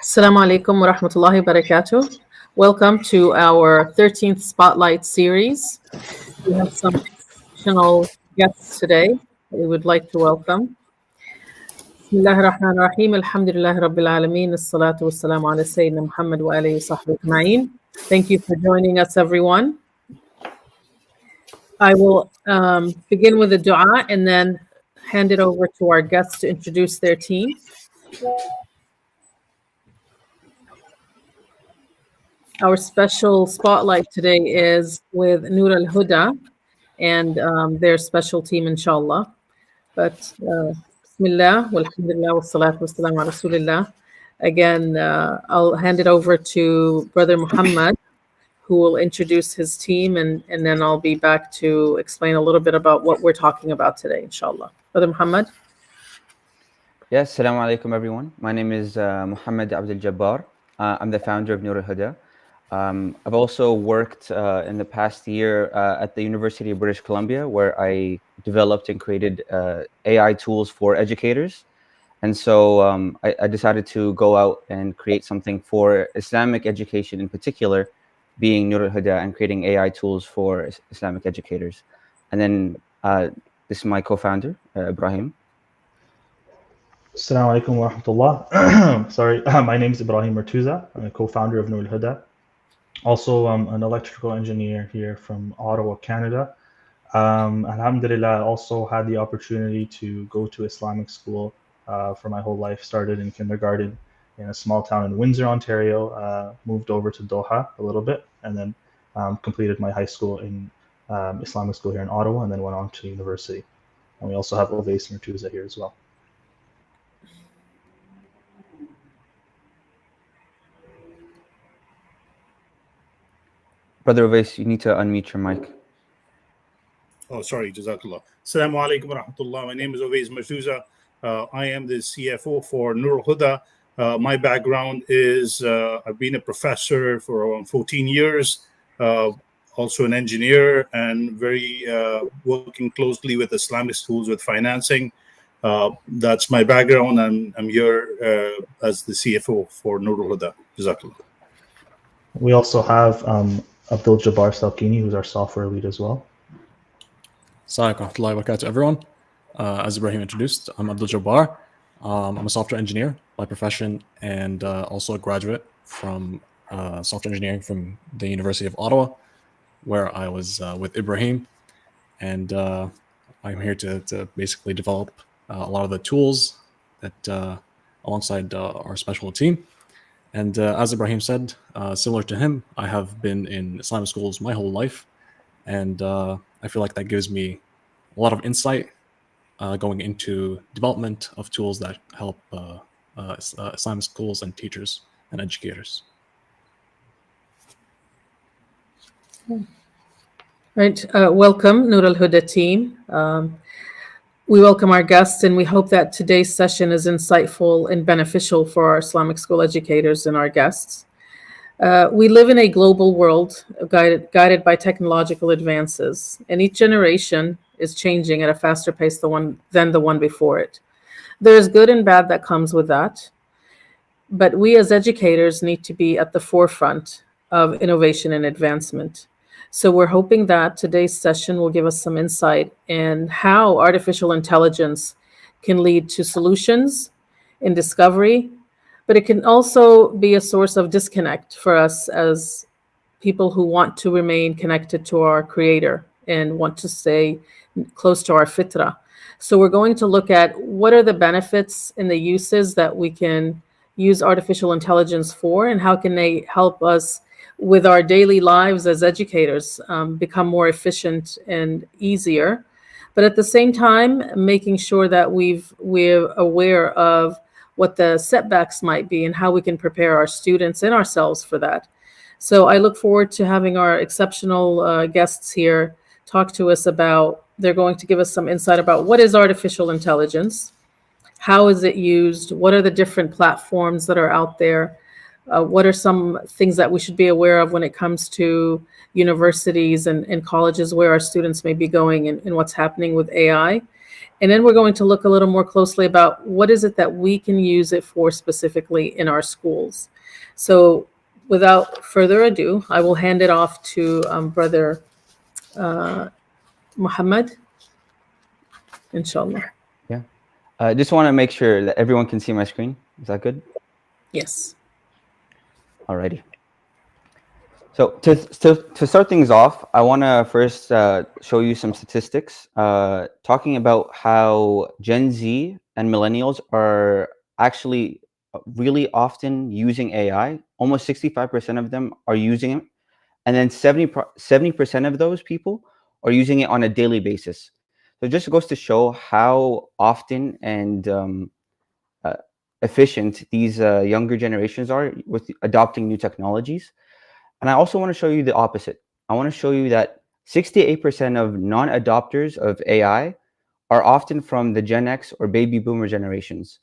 Assalamu alaikum wa rahmatullahi wa barakatuh. Welcome to our 13th Spotlight series. We have some exceptional guests today we would like to welcome. Bismillahir Rahmanir Rahim. Alhamdulillahi Rabbil Alameen. As-salatu was-salamu ala Sayyidina Muhammad wa alayhi sahbihi ajma'in. Thank you for joining us, everyone. I will begin with a dua and then hand it over to our guests to introduce their team. Our special spotlight today is with Nur Al Huda and their special team, inshallah. But Bismillah, walhamdulillah, wassalatu wassalamu ala Rasulillah. Again, I'll hand it over to Brother Mohammed, who will introduce his team, and then I'll be back to explain a little bit about what we're talking about today, inshallah. Brother Mohammed. Yes, assalamu alaikum, everyone. My name is Mohammed Abdul Jabbar. I'm the founder of Nur Al Huda. I've also worked in the past year at the University of British Columbia, where I developed and created AI tools for educators. And so I decided to go out and create something for Islamic education in particular, being Nur Al Huda and creating AI tools for Islamic educators. And then this is my co-founder, Ibrahim. Assalamu alaikum wa rahmatullah. Sorry, my name is Ibrahim Murtuza. I'm a co-founder of Nur Al Huda. Also, I'm an electrical engineer here from Ottawa, Canada. Alhamdulillah, I also had the opportunity to go to Islamic school for my whole life. Started in kindergarten in a small town in Windsor, Ontario, moved over to Doha a little bit, and then completed my high school in Islamic school here in Ottawa, and then went on to university. And we also have Ovais Murtuza here as well. Brother Ovais, you need to unmute your mic. Oh, sorry, Jazakallah. Assalamu alaikum wa rahmatullah. My name is Ovais Murtuza. I am the CFO for Nur Al Huda. My background is I've been a professor for around 14 years, also an engineer, and very working closely with Islamic schools with financing. That's my background. I'm here as the CFO for Nur Al Huda. Jazakallah. We also have Abdul Jabbar Salkini, who's our software lead as well. Assalamu alaikum wa rahmatullahi wa barakatuh, everyone. As Ibrahim introduced, I'm Abdul Jabbar. I'm a software engineer by profession and also a graduate from software engineering from the University of Ottawa, where I was with Ibrahim. And I'm here to basically develop a lot of the tools that alongside our special team. And as Ibrahim said, similar to him, I have been in Islamic schools my whole life. And I feel like that gives me a lot of insight going into development of tools that help Islamic schools and teachers and educators. Right. Welcome, Nur Al Huda team. We welcome our guests, and we hope that today's session is insightful and beneficial for our Islamic school educators and our guests. We live in a global world guided by technological advances, and each generation is changing at a faster pace than the one before it. There is good and bad that comes with that, but we as educators need to be at the forefront of innovation and advancement. So we're hoping that today's session will give us some insight in how artificial intelligence can lead to solutions in discovery, but it can also be a source of disconnect for us as people who want to remain connected to our creator and want to stay close to our fitra. So we're going to look at what are the benefits and the uses that we can use artificial intelligence for, and how can they help us with our daily lives as educators become more efficient and easier, but at the same time making sure that we're aware of what the setbacks might be and how we can prepare our students and ourselves for that. So I look forward to having our exceptional guests here talk to us about, they're going to give us some insight about what is artificial intelligence, how is it used, what are the different platforms that are out there, what are some things that we should be aware of when it comes to universities and colleges where our students may be going, and what's happening with AI. And then we're going to look a little more closely about what is it that we can use it for specifically in our schools. So without further ado, I will hand it off to Brother Mohammed, inshallah. Yeah. Just want to make sure that everyone can see my screen. Is that good? Yes. Alrighty. So to start things off, I want to first show you some statistics talking about how Gen Z and millennials are actually really often using AI. Almost 65% of them are using it. And then 70% of those people are using it on a daily basis. So it just goes to show how often and efficient these younger generations are with adopting new technologies. And I also want to show you the opposite. I want to show you that 68% of non-adopters of AI are often from the Gen X or baby boomer generations.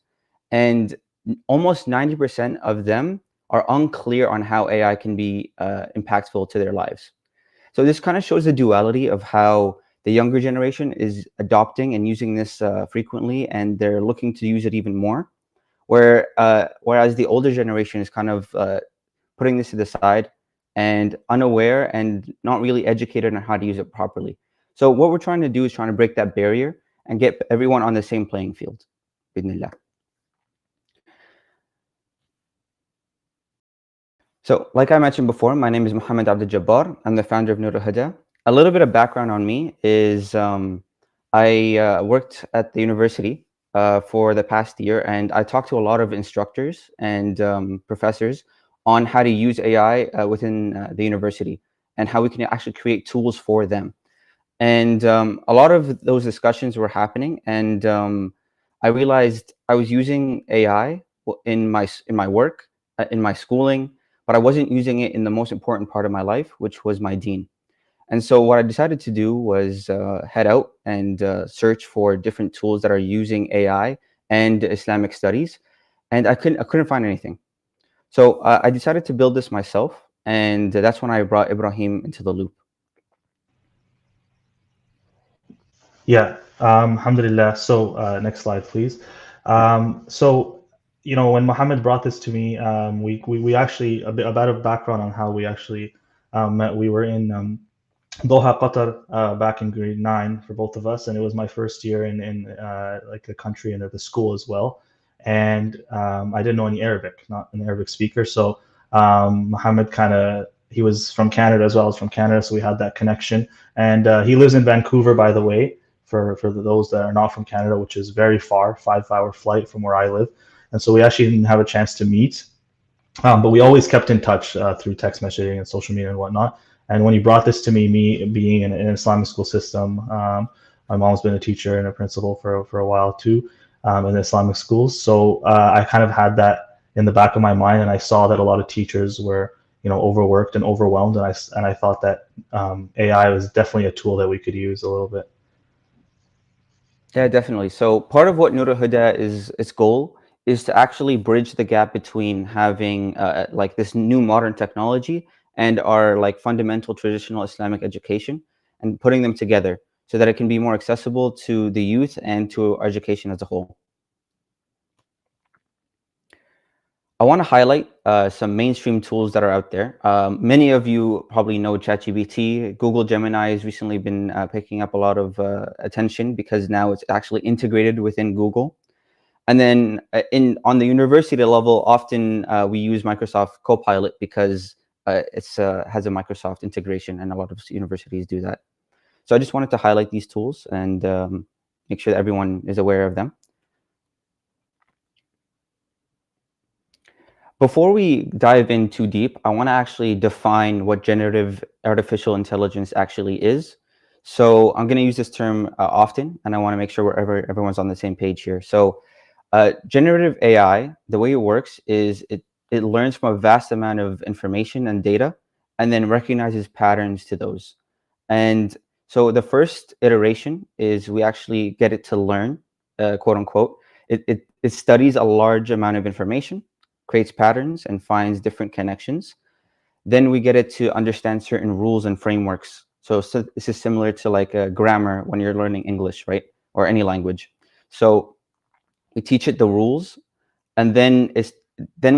And almost 90% of them are unclear on how AI can be impactful to their lives. So this kind of shows the duality of how the younger generation is adopting and using this frequently, and they're looking to use it even more. Whereas the older generation is kind of putting this to the side and unaware and not really educated on how to use it properly. So what we're trying to do is trying to break that barrier and get everyone on the same playing field. Bismillah. So like I mentioned before, my name is Mohammed Abdul Jabbar. I'm the founder of Nur Al Huda. A little bit of background on me is I worked at the university for the past year, and I talked to a lot of instructors and professors on how to use AI within the university and how we can actually create tools for them. And a lot of those discussions were happening, and I realized I was using AI in my work, in my schooling, but I wasn't using it in the most important part of my life, which was my deen. And so what I decided to do was head out and search for different tools that are using AI and Islamic studies, and I couldn't find anything. So I decided to build this myself, and that's when I brought Ibrahim into the loop. Yeah, alhamdulillah. So next slide, please. So, you know, when Mohammed brought this to me, we actually, about a background on how we actually met. We were in Doha, Qatar, back in grade 9 for both of us, and it was my first year in like the country and at the school as well. And I didn't know any Arabic, not an Arabic speaker. So Mohammed he was from Canada as well as from Canada, so we had that connection. And he lives in Vancouver, by the way, for those that are not from Canada, which is very far, 5-hour flight from where I live. And so we actually didn't have a chance to meet, but we always kept in touch through text messaging and social media and whatnot. And when he brought this to me being in an Islamic school system, my mom's been a teacher and a principal for a while too, in Islamic schools. So I kind of had that in the back of my mind, and I saw that a lot of teachers were, you know, overworked and overwhelmed, and I thought that AI was definitely a tool that we could use a little bit. Yeah, definitely. So part of what Nur Al Huda is its goal is to actually bridge the gap between having like this new modern technology and our like fundamental traditional Islamic education, and putting them together so that it can be more accessible to the youth and to our education as a whole. I want to highlight some mainstream tools that are out there. Many of you probably know ChatGPT. Google Gemini has recently been picking up a lot of attention because now it's actually integrated within Google. And then on the university level, often we use Microsoft Copilot because it has a Microsoft integration, and a lot of universities do that. So I just wanted to highlight these tools and make sure that everyone is aware of them. Before we dive in too deep, I want to actually define what generative artificial intelligence actually is. So I'm going to use this term often, and I want to make sure everyone's on the same page here. So generative AI, the way it works is it learns from a vast amount of information and data, and then recognizes patterns to those. And so the first iteration is we actually get it to learn, quote unquote. It studies a large amount of information, creates patterns, and finds different connections. Then we get it to understand certain rules and frameworks. So this is similar to like a grammar when you're learning English, right? or any language. So we teach it the rules, and then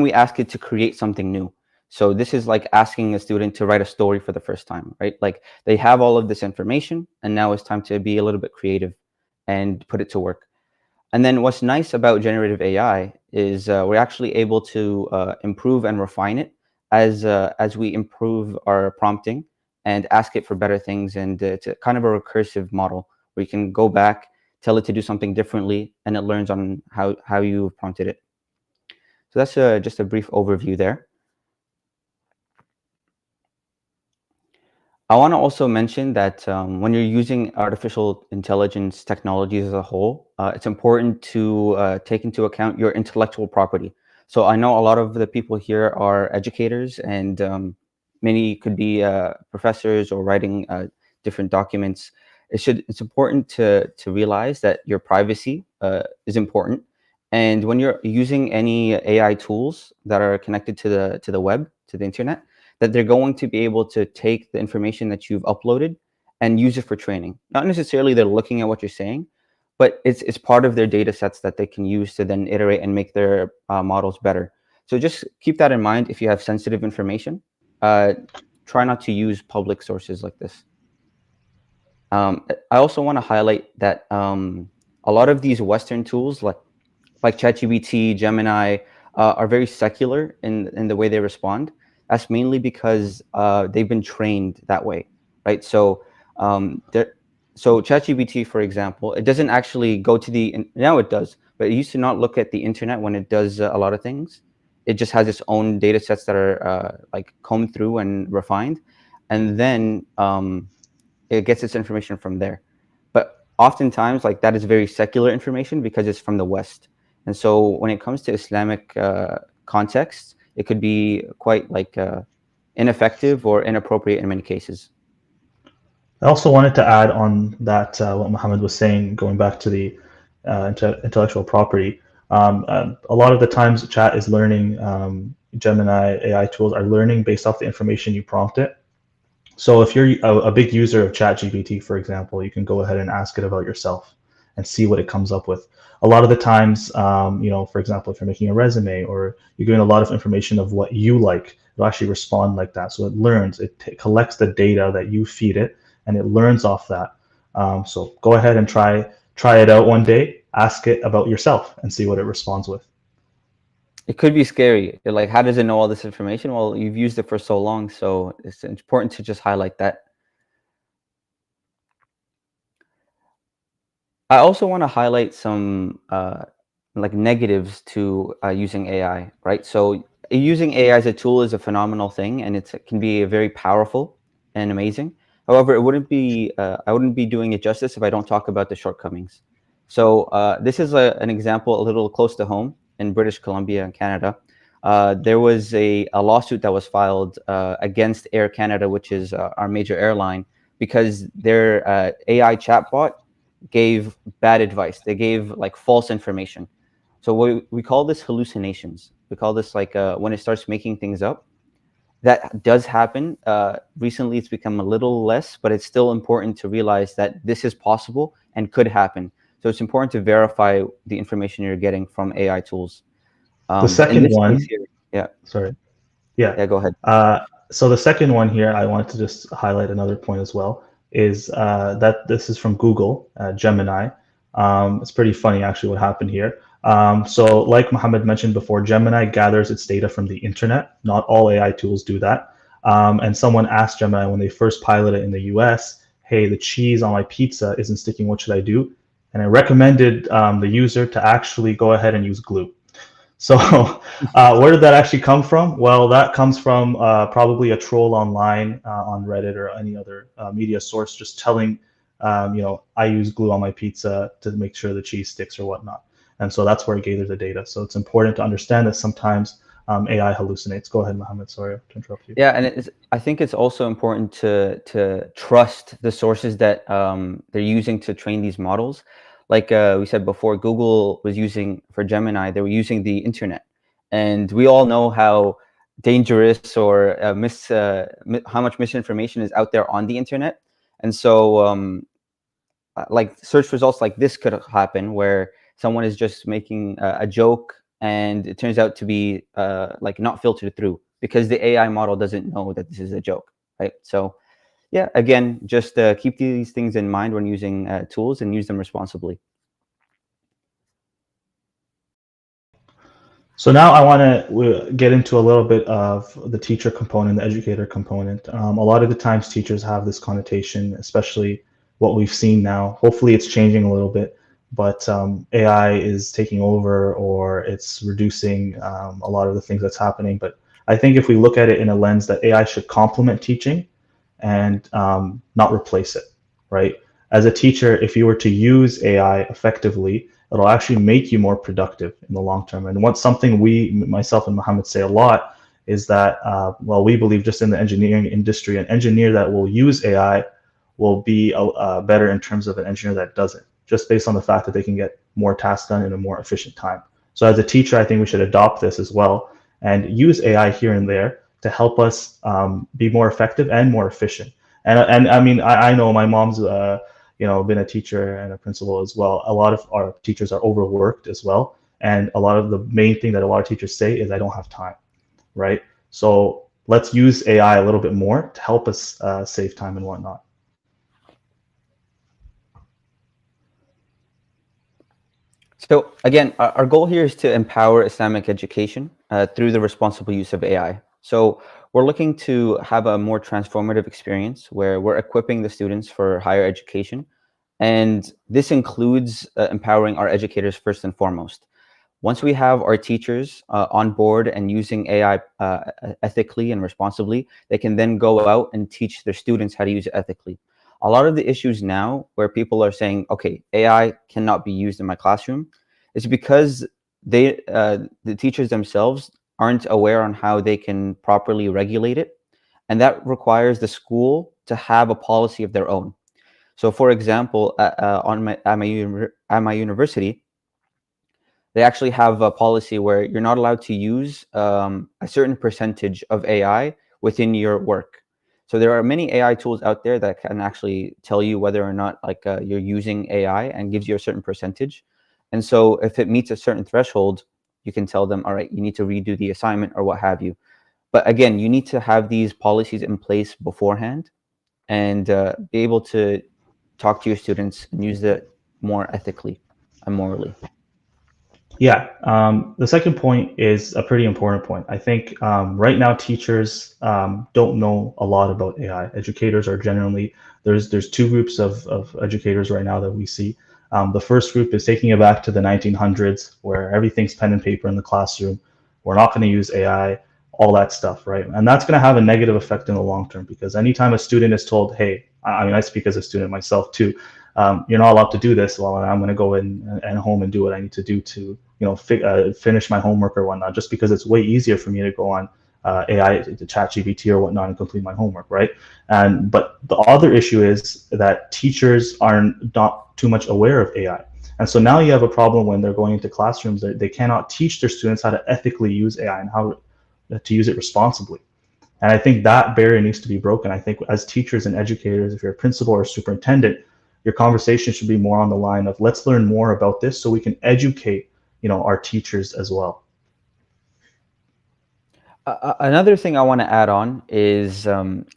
we ask it to create something new. So this is like asking a student to write a story for the first time, right? Like they have all of this information, and now it's time to be a little bit creative and put it to work. And then what's nice about generative AI is we're actually able to improve and refine it as we improve our prompting and ask it for better things. And it's a kind of a recursive model where you can go back, tell it to do something differently, and it learns on how you prompted it. So that's just a brief overview there. I want to also mention that when you're using artificial intelligence technologies as a whole, it's important to take into account your intellectual property. So I know a lot of the people here are educators, and many could be professors or writing different documents. It's important to realize that your privacy is important. And when you're using any AI tools that are connected to the web, to the internet, that they're going to be able to take the information that you've uploaded and use it for training. Not necessarily they're looking at what you're saying, but it's part of their data sets that they can use to then iterate and make their models better. So just keep that in mind if you have sensitive information. Try not to use public sources like this. I also want to highlight that a lot of these Western tools like ChatGPT, Gemini, are very secular in the way they respond. That's mainly because they've been trained that way, right? So ChatGPT, for example, it doesn't actually go to now it does, but it used to not look at the internet when it does a lot of things. It just has its own data sets that are like combed through and refined, and then it gets its information from there. But oftentimes, like that is very secular information because it's from the West. And so when it comes to Islamic context, it could be quite like ineffective or inappropriate in many cases. I also wanted to add on that what Mohammed was saying, going back to the intellectual property. A lot of the times chat is learning, Gemini AI tools are learning based off the information you prompt it. So if you're a big user of ChatGPT, for example, you can go ahead and ask it about yourself and see what it comes up with. A lot of the times, for example, if you're making a resume or you're giving a lot of information of what you like, it'll actually respond like that. So it learns, it collects the data that you feed it, and it learns off that. So go ahead and try it out one day, ask it about yourself and see what it responds with. It could be scary. You're like, how does it know all this information? Well, you've used it for so long, so it's important to just highlight that. I also want to highlight some like negatives to using AI, right? So using AI as a tool is a phenomenal thing, and it can be very powerful and amazing. However, I wouldn't be doing it justice if I don't talk about the shortcomings. So this is an example a little close to home in British Columbia and Canada. There was a lawsuit that was filed against Air Canada, which is our major airline, because their AI chatbot gave bad advice. They gave like false information. So we call this hallucinations. We call this like when it starts making things up. That does happen. Recently, it's become a little less, but it's still important to realize that this is possible and could happen. So it's important to verify the information you're getting from AI tools. The second one, yeah. Sorry. Yeah, go ahead. So the second one here, I wanted to just highlight another point as well, is that this is from Google, Gemini. It's pretty funny actually what happened here. So like Mohammed mentioned before, Gemini gathers its data from the internet. Not all AI tools do that. And someone asked Gemini when they first piloted it in the US, hey, the cheese on my pizza isn't sticking, what should I do? And I recommended the user to actually go ahead and use glue. So where did that actually come from? Well, that comes from probably a troll online on Reddit or any other media source just telling, I use glue on my pizza to make sure the cheese sticks or whatnot. And so that's where it gathers the data. So it's important to understand that sometimes AI hallucinates. Go ahead, Mohammed. Sorry to interrupt you. Yeah, and I think it's also important to trust the sources that they're using to train these models. Like we said before, Google was using, for Gemini, they were using the internet. And we all know how dangerous or how much misinformation is out there on the internet. And so like search results like this could happen, where someone is just making a joke and it turns out to be like not filtered through because the AI model doesn't know that this is a joke, right? So yeah, again, just keep these things in mind when using tools and use them responsibly. So now I want to get into a little bit of the teacher component, the educator component. A lot of the times teachers have this connotation, especially what we've seen now. Hopefully it's changing a little bit, but AI is taking over, or it's reducing a lot of the things that's happening. But I think if we look at it in a lens that AI should complement teaching and not replace it, right? As a teacher, if you were to use AI effectively, it'll actually make you more productive in the long term. And what's something myself and Mohammed, say a lot is that, well, we believe just in the engineering industry, an engineer that will use AI will be better in terms of an engineer that doesn't, just based on the fact that they can get more tasks done in a more efficient time. So as a teacher, I think we should adopt this as well and use AI here and there to help us be more effective and more efficient. And I mean, I know my mom's been a teacher and a principal as well. A lot of our teachers are overworked as well. And a lot of the main thing that a lot of teachers say is, I don't have time, right? So let's use AI a little bit more to help us save time and whatnot. So again, our goal here is to empower Islamic education through the responsible use of AI. So we're looking to have a more transformative experience where we're equipping the students for higher education. And this includes empowering our educators first and foremost. Once we have our teachers on board and using AI ethically and responsibly, they can then go out and teach their students how to use it ethically. A lot of the issues now where people are saying, okay, AI cannot be used in my classroom, is because the teachers themselves aren't aware on how they can properly regulate it. And that requires the school to have a policy of their own. So for example, at my university, they actually have a policy where you're not allowed to use a certain percentage of AI within your work. So there are many AI tools out there that can actually tell you whether or not you're using AI and gives you a certain percentage. And so if it meets a certain threshold, you can tell them, all right, you need to redo the assignment or what have you. But again, you need to have these policies in place beforehand and be able to talk to your students and use it more ethically and morally. Yeah, the second point is a pretty important point. I think right now teachers don't know a lot about AI. Educators are generally, there's two groups of educators right now that we see. The first group is taking it back to the 1900s, where everything's pen and paper in the classroom. We're not going to use AI, all that stuff, right? And that's going to have a negative effect in the long term, because anytime a student is told, hey, I mean, I speak as a student myself too, you're not allowed to do this. Well, I'm going to go in and home and do what I need to do to, finish my homework or whatnot, just because it's way easier for me to go on AI, to ChatGPT or whatnot, and complete my homework, right? But the other issue is that teachers are not too much aware of AI. And so now you have a problem when they're going into classrooms that they cannot teach their students how to ethically use AI and how to use it responsibly. And I think that barrier needs to be broken. I think as teachers and educators, if you're a principal or a superintendent, your conversation should be more on the line of, let's learn more about this so we can educate, our teachers as well. Another thing I want to add on is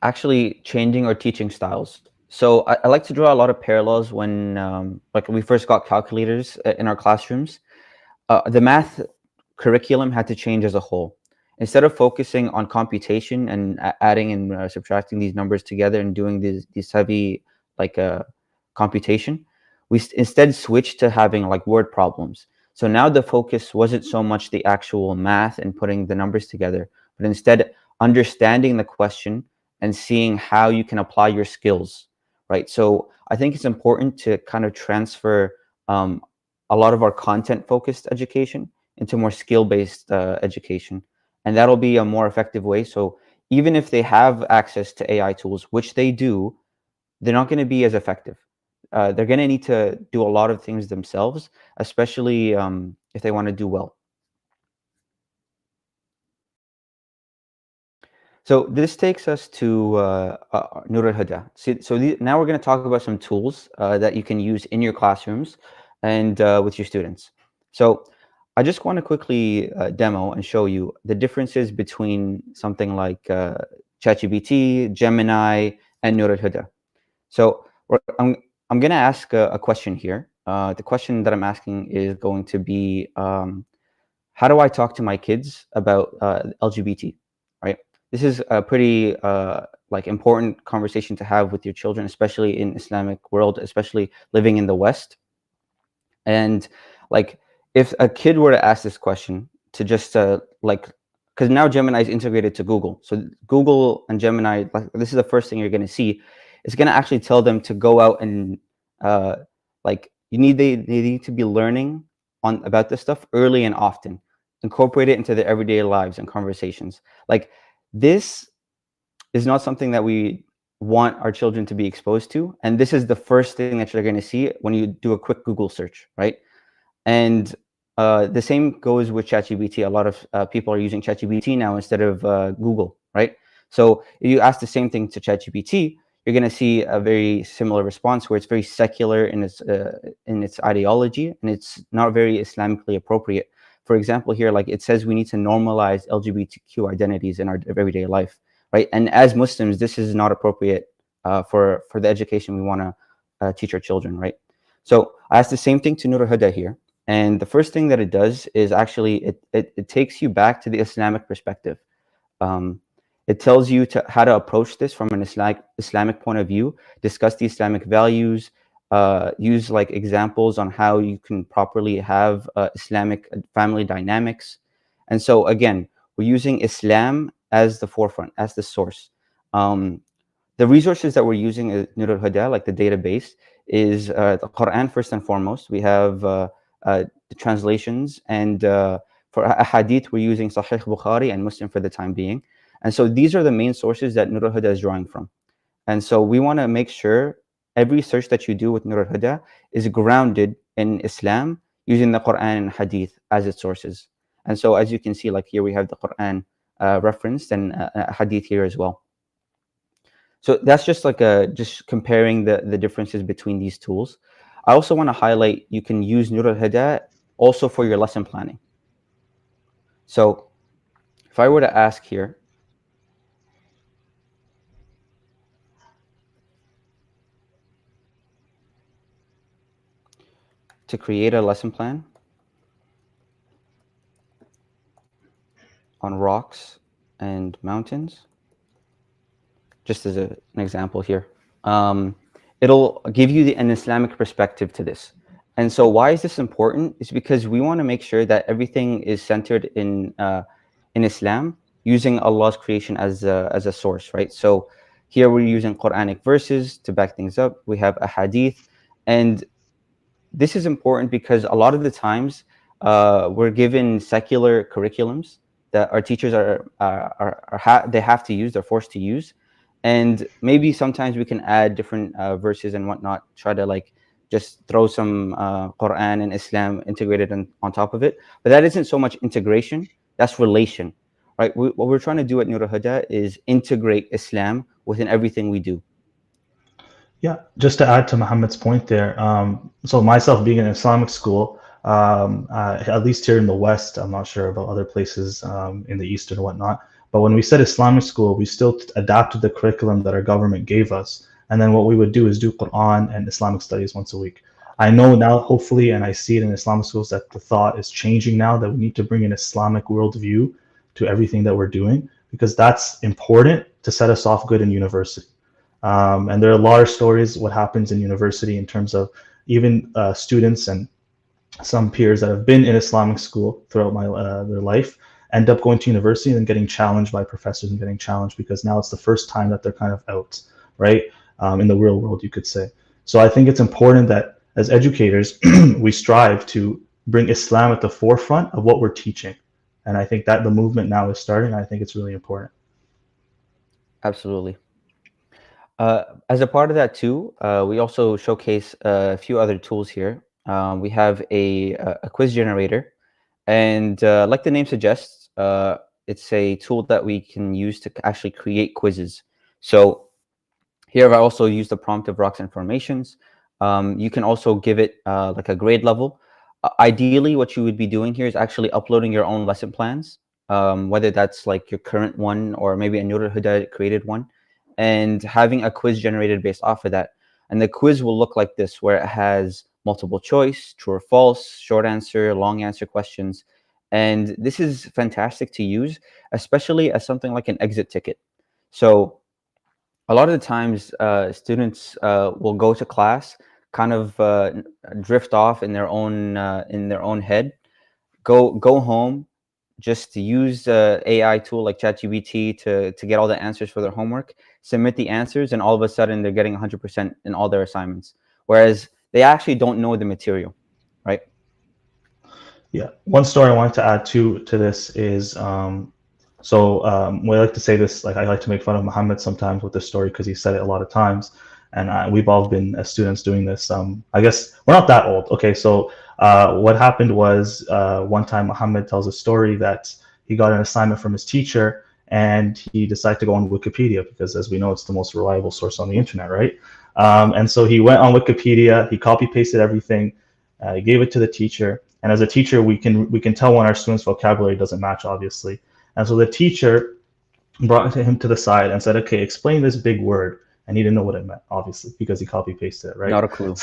actually changing our teaching styles. So I like to draw a lot of parallels when we first got calculators in our classrooms. The math curriculum had to change as a whole. Instead of focusing on computation and adding and subtracting these numbers together and doing these heavy computation, we instead switched to having word problems. So now the focus wasn't so much the actual math and putting the numbers together, but instead understanding the question and seeing how you can apply your skills, right? So I think it's important to kind of transfer a lot of our content-focused education into more skill-based education. And that'll be a more effective way. So even if they have access to AI tools, which they do, they're not going to be as effective. They're going to need to do a lot of things themselves, especially if they want to do well. So this takes us to Nur Al Huda. So now we're going to talk about some tools that you can use in your classrooms and with your students. So I just want to quickly demo and show you the differences between something like ChatGPT, Gemini, and Nur Al Huda. So I'm going to ask a question here. The question that I'm asking is going to be, how do I talk to my kids about LGBT, right? This is a pretty like important conversation to have with your children, especially in Islamic world, especially living in the West. And like, if a kid were to ask this question to just like, because now Gemini is integrated to Google, so Google and Gemini, like, this is the first thing you're going to see. It's going to actually tell them to go out and like they need to be learning about this stuff early and often, incorporate it into their everyday lives and conversations. Like, this is not something that we want our children to be exposed to, and this is the first thing that you're going to see when you do a quick Google search, right? And the same goes with ChatGPT. A lot of people are using ChatGPT now instead of Google, right? So if you ask the same thing to ChatGPT, you're going to see a very similar response where it's very secular in its ideology, and it's not very Islamically appropriate. For example, here, like, it says we need to normalize LGBTQ identities in our everyday life, right? And as Muslims, this is not appropriate for the education we want to teach our children, right? So I asked the same thing to Nur Al Huda here. And the first thing that it does is actually it takes you back to the Islamic perspective. It tells you how to approach this from an Islamic point of view, discuss the Islamic values, use like examples on how you can properly have Islamic family dynamics. And so again, we're using Islam as the forefront, as the source. The resources that we're using at Nur Al Huda, like the database, is the Quran first and foremost. We have the translations, and for hadith, we're using Sahih Bukhari and Muslim for the time being. And so these are the main sources that Nur Al Huda is drawing from. And so we want to make sure every search that you do with Nur Al Huda is grounded in Islam, using the Quran and hadith as its sources. And so as you can see, like here we have the Quran referenced and hadith here as well. So that's just like just comparing the differences between these tools. I also want to highlight you can use Nur Al Huda also for your lesson planning. So if I were to ask here, to create a lesson plan on rocks and mountains, just as an example here, it'll give you an Islamic perspective to this. And so why is this important? It's because we want to make sure that everything is centered in Islam, using Allah's creation as a source, right? So here we're using Quranic verses to back things up. We have a hadith, and this is important because a lot of the times we're given secular curriculums that our teachers they have to use, they're forced to use. And maybe sometimes we can add different verses and whatnot, try to like just throw some Quran and Islam integrated on top of it. But that isn't so much integration, that's relation, right? What we're trying to do at Nur Al Huda is integrate Islam within everything we do. Yeah, just to add to Mohammed's point there, so myself being in an Islamic school, at least here in the West, I'm not sure about other places in the East and whatnot, but when we said Islamic school, we still adapted the curriculum that our government gave us. And then what we would do is do Quran and Islamic studies once a week. I know now, hopefully, and I see it in Islamic schools, that the thought is changing now, that we need to bring an Islamic worldview to everything that we're doing, because that's important to set us off good in university. And there are a lot of stories what happens in university in terms of even students and some peers that have been in Islamic school throughout their life end up going to university and getting challenged by professors and getting challenged because now it's the first time that they're kind of out, right? In the real world, you could say. So I think it's important that as educators, we strive to bring Islam at the forefront of what we're teaching. And I think that the movement now is starting. I think it's really important. Absolutely. As a part of that too, we also showcase a few other tools here. We have a quiz generator, and like the name suggests, it's a tool that we can use to actually create quizzes. So here I also use the prompt of rocks and formations. You can also give it like a grade level. Ideally, what you would be doing here is actually uploading your own lesson plans, whether that's like your current one or maybe a Nur Al Huda created one, and having a quiz generated based off of that. And the quiz will look like this, where it has multiple choice, true or false, short answer, long answer questions. And this is fantastic to use, especially as something like an exit ticket. So a lot of the times students will go to class, kind of drift off in their own head, go home, just to use AI tool like ChatGPT to get all the answers for their homework, submit the answers, and all of a sudden they're getting 100% in all their assignments, whereas they actually don't know the material, right? Yeah. One story I wanted to add to this is we like to say this, like I like to make fun of Mohammed sometimes with this story because he said it a lot of times, and we've all been as students doing this. I guess we're not that old. Okay, so what happened was one time Mohammed tells a story that he got an assignment from his teacher and he decided to go on Wikipedia because, as we know, it's the most reliable source on the internet, right? And so he went on Wikipedia, he copy pasted everything, he gave it to the teacher. And as a teacher, we can tell when our students' vocabulary doesn't match, obviously. And so the teacher brought him to the side and said, "Okay, explain this big word." And he didn't know what it meant, obviously, because he copy pasted it, right? Not a clue.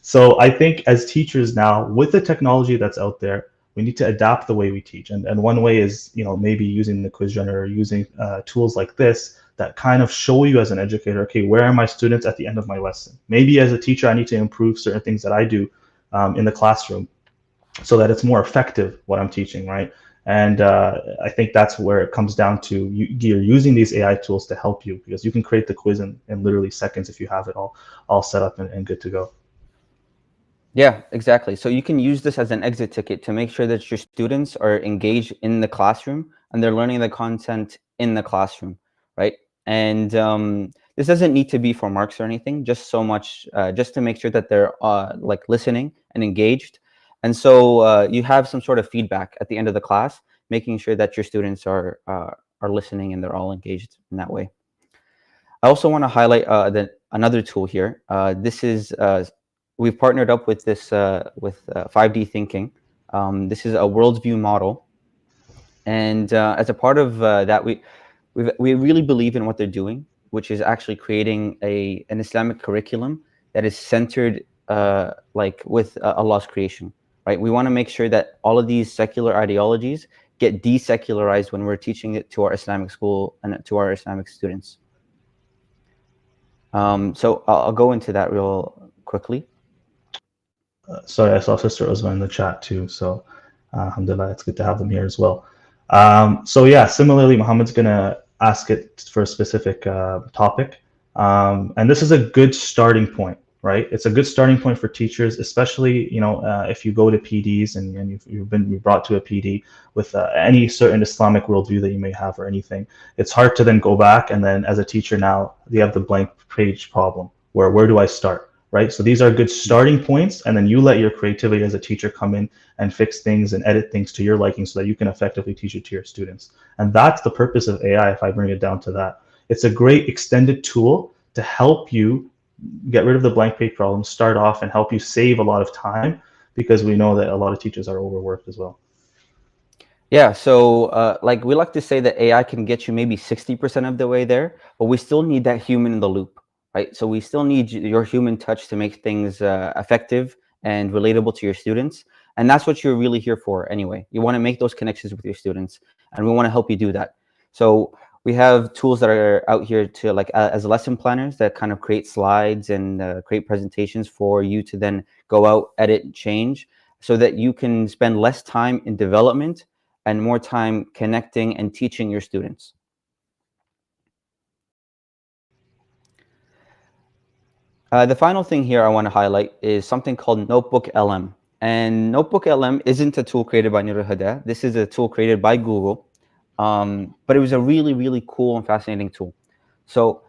So I think as teachers now, with the technology that's out there, we need to adapt the way we teach. And one way is, maybe using the quiz generator, using tools like this that kind of show you as an educator, okay, where are my students at the end of my lesson? Maybe as a teacher, I need to improve certain things that I do in the classroom, so that it's more effective what I'm teaching, right? And I think that's where it comes down to you're using these AI tools to help you, because you can create the quiz in literally seconds if you have it all set up and good to go. Yeah, exactly. So you can use this as an exit ticket to make sure that your students are engaged in the classroom and they're learning the content in the classroom, right? And this doesn't need to be for marks or anything, just to make sure that they're like listening and engaged. And so you have some sort of feedback at the end of the class, making sure that your students are listening and they're all engaged in that way. I also want to highlight another tool here. This is we've partnered up with this with 5D thinking. This is a worldview model, and as a part of that, we really believe in what they're doing, which is actually creating an Islamic curriculum that is centered like with Allah's creation. Right, we want to make sure that all of these secular ideologies get desecularized when we're teaching it to our Islamic school and to our Islamic students. So I'll go into that real quickly. Sorry, I saw Sister Uzma in the chat too, so alhamdulillah, it's good to have them here as well. So yeah, similarly, Muhammad's gonna ask it for a specific topic, and this is a good starting point. Right, it's a good starting point for teachers, especially if you go to PDs and you've been brought to a PD with any certain Islamic worldview that you may have or anything. It's hard to then go back and then as a teacher now you have the blank page problem where do I start, right? So these are good starting points, and then you let your creativity as a teacher come in and fix things and edit things to your liking so that you can effectively teach it to your students. And that's the purpose of AI. If I bring it down to that, it's a great extended tool to help you get rid of the blank page problem, start off, and help you save a lot of time, because we know that a lot of teachers are overworked as well. Yeah, so like we like to say that AI can get you maybe 60% of the way there, but we still need that human in the loop, right? So we still need your human touch to make things effective and relatable to your students. And that's what you're really here for anyway. You want to make those connections with your students, and we want to help you do that. So we have tools that are out here to like as lesson planners that kind of create slides and create presentations for you to then go out, edit, and change, so that you can spend less time in development and more time connecting and teaching your students. The final thing here I want to highlight is something called NotebookLM. And NotebookLM isn't a tool created by Nur Al Huda. This is a tool created by Google. But it was a really, really cool and fascinating tool. So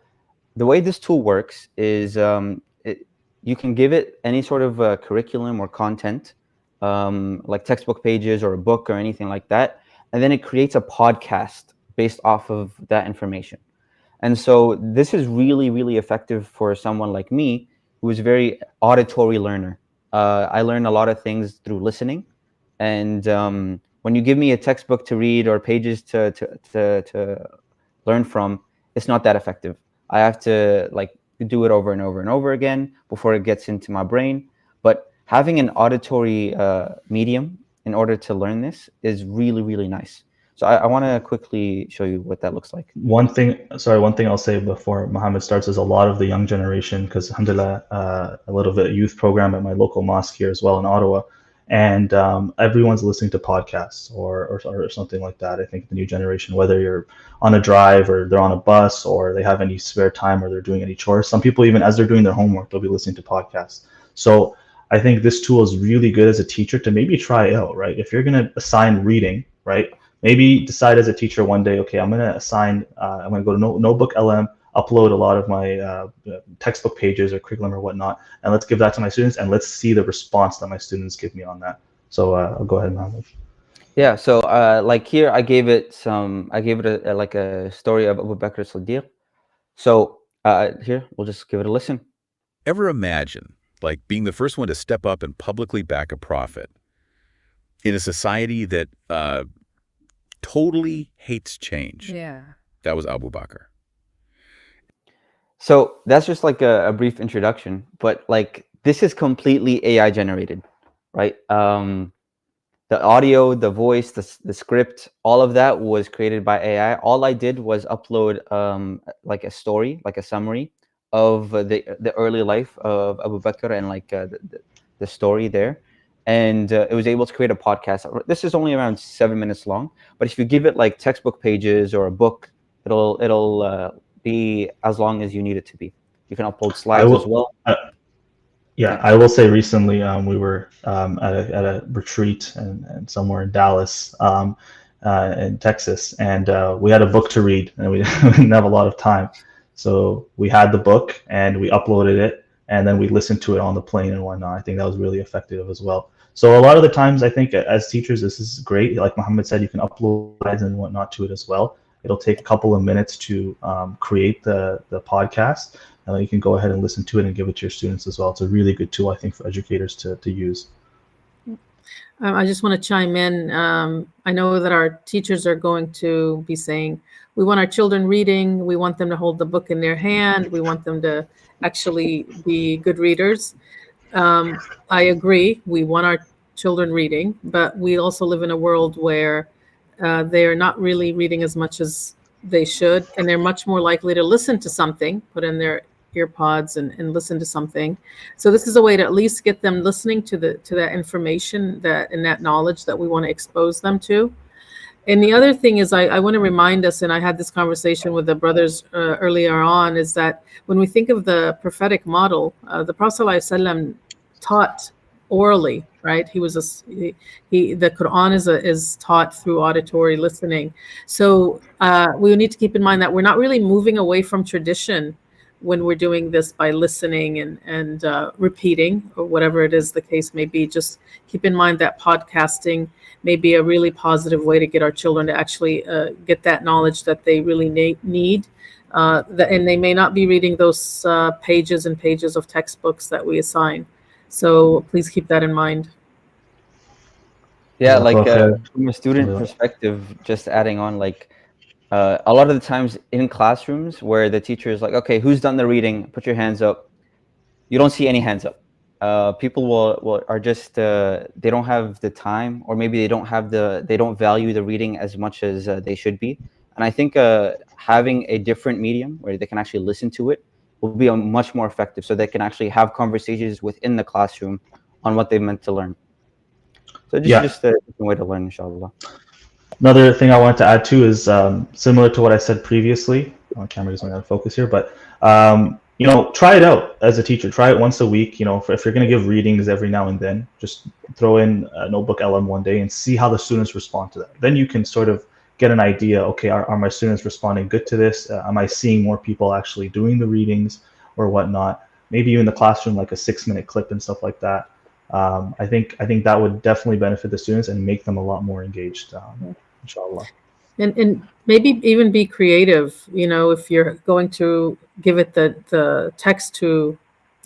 the way this tool works is you can give it any sort of curriculum or content, like textbook pages or a book or anything like that, and then it creates a podcast based off of that information. And so this is really, really effective for someone like me, who is a very auditory learner. I learn a lot of things through listening. And when you give me a textbook to read or pages to learn from, it's not that effective. I have to like do it over and over and over again before it gets into my brain. But having an auditory medium in order to learn this is really, really nice. So I want to quickly show you what that looks like. One thing I'll say before Mohammed starts is a lot of the young generation, because alhamdulillah, a little bit of youth program at my local mosque here as well in Ottawa, and everyone's listening to podcasts or something like that. I think the new generation, whether you're on a drive or they're on a bus or they have any spare time or they're doing any chores, some people even as they're doing their homework, they'll be listening to podcasts. So I think this tool is really good as a teacher to maybe try out, right? If you're going to assign reading, right? Maybe decide as a teacher one day, okay, I'm going to assign, I'm going to go to NotebookLM, upload a lot of my textbook pages or curriculum or whatnot, and let's give that to my students, and let's see the response that my students give me on that. So I'll go ahead, Mohammed. Yeah, so like here, I gave it like a story of Abu Bakr as-Siddiq. So here, we'll just give it a listen. Ever imagine, like, being the first one to step up and publicly back a prophet in a society that totally hates change? Yeah. That was Abu Bakr. So that's just like a brief introduction, but like this is completely AI generated, right? The audio, the voice, the script, all of that was created by AI. All I did was upload like a story, like a summary of the early life of Abu Bakr and like the story there. And it was able to create a podcast. This is only around 7 minutes long, but if you give it like textbook pages or a book, it'll be as long as you need it to be. You can upload slides as well. Yeah, I will say recently we were at a retreat and somewhere in Dallas, in Texas, and we had a book to read, and we didn't have a lot of time, so we had the book and we uploaded it, and then we listened to it on the plane and whatnot. I think that was really effective as well. So a lot of the times, I think as teachers, this is great. Like Mohammed said, you can upload slides and whatnot to it as well. It'll take a couple of minutes to create the podcast. You can go ahead and listen to it and give it to your students as well. It's a really good tool, I think, for educators to use. I just want to chime in. I know that our teachers are going to be saying, we want our children reading. We want them to hold the book in their hand. We want them to actually be good readers. I agree. We want our children reading, but we also live in a world where they are not really reading as much as they should, and they're much more likely to listen to something, put in their ear pods and listen to something. So this is a way to at least get them listening to that information and that knowledge that we want to expose them to. And the other thing is, I want to remind us, and I had this conversation with the brothers earlier on, is that when we think of the prophetic model, the Prophet ﷺ taught orally, right? The Quran is taught through auditory listening. So we need to keep in mind that we're not really moving away from tradition when we're doing this by listening and repeating, or whatever it is the case may be. Just keep in mind that podcasting may be a really positive way to get our children to actually get that knowledge that they really need. And they may not be reading those pages and pages of textbooks that we assign. So please keep that in mind. Yeah, like from a student perspective, just adding on, like a lot of the times in classrooms where the teacher is like, okay, who's done the reading? Put your hands up. You don't see any hands up. People are just they don't have the time, or maybe they don't value the reading as much as they should be. And I think having a different medium where they can actually listen to it will be much more effective, so they can actually have conversations within the classroom on what they meant to learn. So just a different way to learn, inshallah. Another thing I wanted to add too is similar to what I said previously. My camera doesn't have focus here, but try it out as a teacher. Try it once a week. If you're going to give readings every now and then, just throw in NotebookLM one day and see how the students respond to that. Then you can sort of get an idea. Okay, are my students responding good to this? Am I seeing more people actually doing the readings or whatnot? Maybe even the classroom, like a 6-minute clip and stuff like that. I think that would definitely benefit the students and make them a lot more engaged. inshallah. And maybe even be creative, if you're going to give it the text to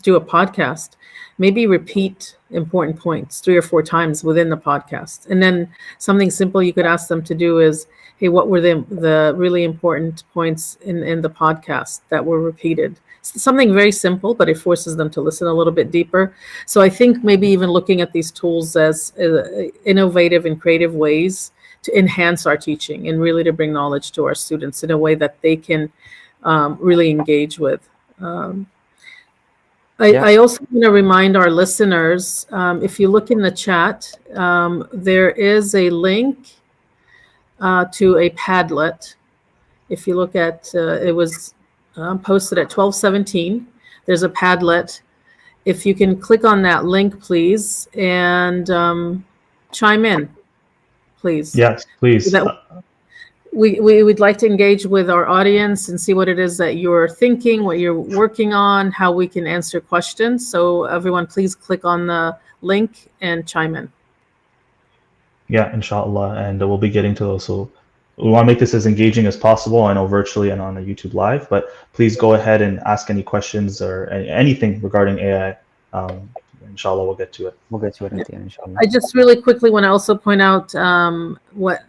do a podcast, maybe repeat important points 3 or 4 times within the podcast. And then something simple you could ask them to do is, hey, what were the really important points in the podcast that were repeated? Something very simple, but it forces them to listen a little bit deeper. So I think maybe even looking at these tools as innovative and creative ways to enhance our teaching and really to bring knowledge to our students in a way that they can really engage with. I also want to remind our listeners, if you look in the chat, there is a link to a Padlet. If you look at, it was posted at 12:17. There's a Padlet. If you can click on that link, please, and chime in, please. Yes, please. We would like to engage with our audience and see what it is that you're thinking, what you're working on, how we can answer questions. So everyone, please click on the link and chime in. Yeah, inshallah, and we'll be getting to those. So we want to make this as engaging as possible. I know virtually and on a YouTube Live, but please go ahead and ask any questions or anything regarding AI. Inshallah, we'll get to it. We'll get to it at the end, inshallah. I just really quickly want to also point out what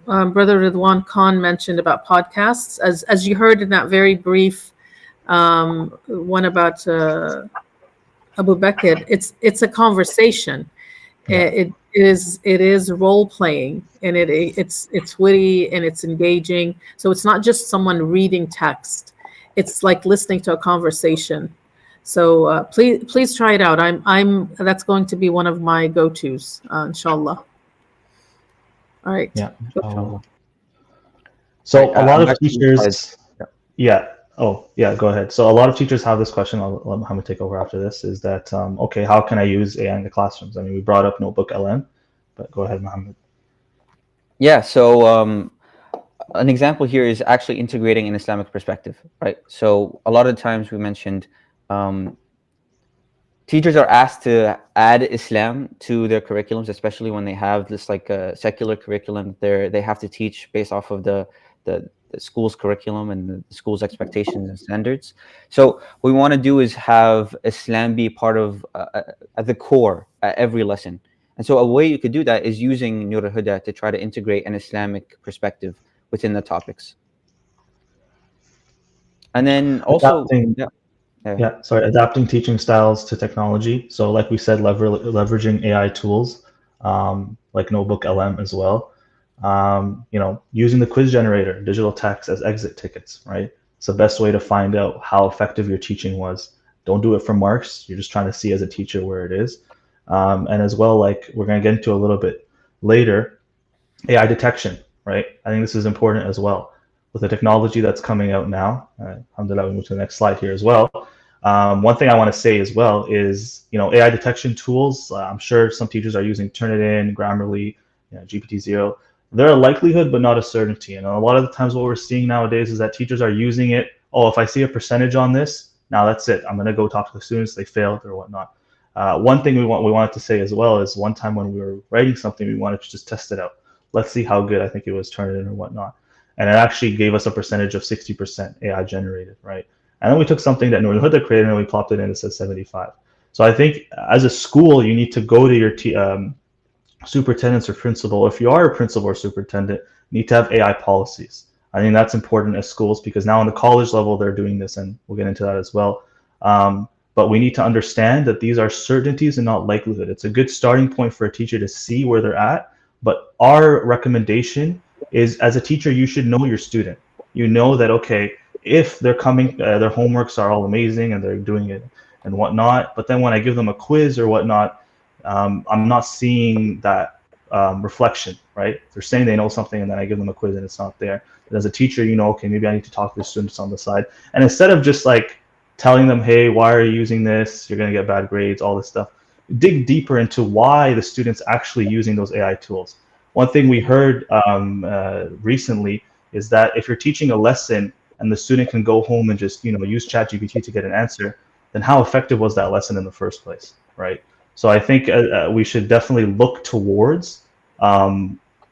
Brother Ridwan Khan mentioned about podcasts. As you heard in that very brief one about Abu Bakr, it's a conversation. Yeah. It is role playing, and it's witty and it's engaging. So it's not just someone reading text; it's like listening to a conversation. So please try it out. That's going to be one of my go-tos, inshallah. All right. Yeah. So a lot of teachers. Yeah. Oh, yeah. Go ahead. So a lot of teachers have this question. I'll let Mohammed take over after this. Is that okay? How can I use AI in the classrooms? I mean, we brought up NotebookLM, but go ahead, Mohammed. Yeah. So an example here is actually integrating an Islamic perspective, right? So a lot of times we mentioned teachers are asked to add Islam to their curriculums, especially when they have this like a secular curriculum. They have to teach based off of the school's curriculum and the school's expectations and standards. So what we want to do is have Islam be part of at the core at every lesson. And so a way you could do that is using Nur Al Huda to try to integrate an Islamic perspective within the topics. And then also adapting teaching styles to technology. So like we said, leveraging AI tools like NotebookLM as well. Using the quiz generator, digital text as exit tickets, right? It's the best way to find out how effective your teaching was. Don't do it for marks. You're just trying to see as a teacher where it is. And as well, like we're going to get into a little bit later, AI detection, right? I think this is important as well. With the technology that's coming out now, alhamdulillah, we move to the next slide here as well. One thing I want to say as well is, AI detection tools. I'm sure some teachers are using Turnitin, Grammarly, GPT-0. They're a likelihood, but not a certainty. And a lot of the times what we're seeing nowadays is that teachers are using it. Oh, if I see a percentage on this, now that's it. I'm going to go talk to the students. They failed or whatnot. One thing we wanted to say as well is one time when we were writing something, we wanted to just test it out. Let's see how good. I think it was Turnitin or whatnot. And it actually gave us a percentage of 60% AI generated, right? And then we took something that Nur Al Huda created and we plopped it in. It says 75. So I think as a school, you need to go to your superintendents or principal. If you are a principal or superintendent, you need to have AI policies. I think that's important as schools because now on the college level, they're doing this, and we'll get into that as well. But we need to understand that these are certainties and not likelihood. It's a good starting point for a teacher to see where they're at. But our recommendation is, as a teacher, you should know your student. You know that, okay, if they're coming, their homeworks are all amazing and they're doing it and whatnot. But then when I give them a quiz or whatnot, I'm not seeing that reflection, right? They're saying they know something and then I give them a quiz and it's not there. But as a teacher, okay, maybe I need to talk to the students on the side. And instead of just like telling them, hey, why are you using this? You're going to get bad grades, all this stuff. Dig deeper into why the student's actually using those AI tools. One thing we heard recently is that if you're teaching a lesson and the student can go home and just use ChatGPT to get an answer, then how effective was that lesson in the first place, right? So I think we should definitely look towards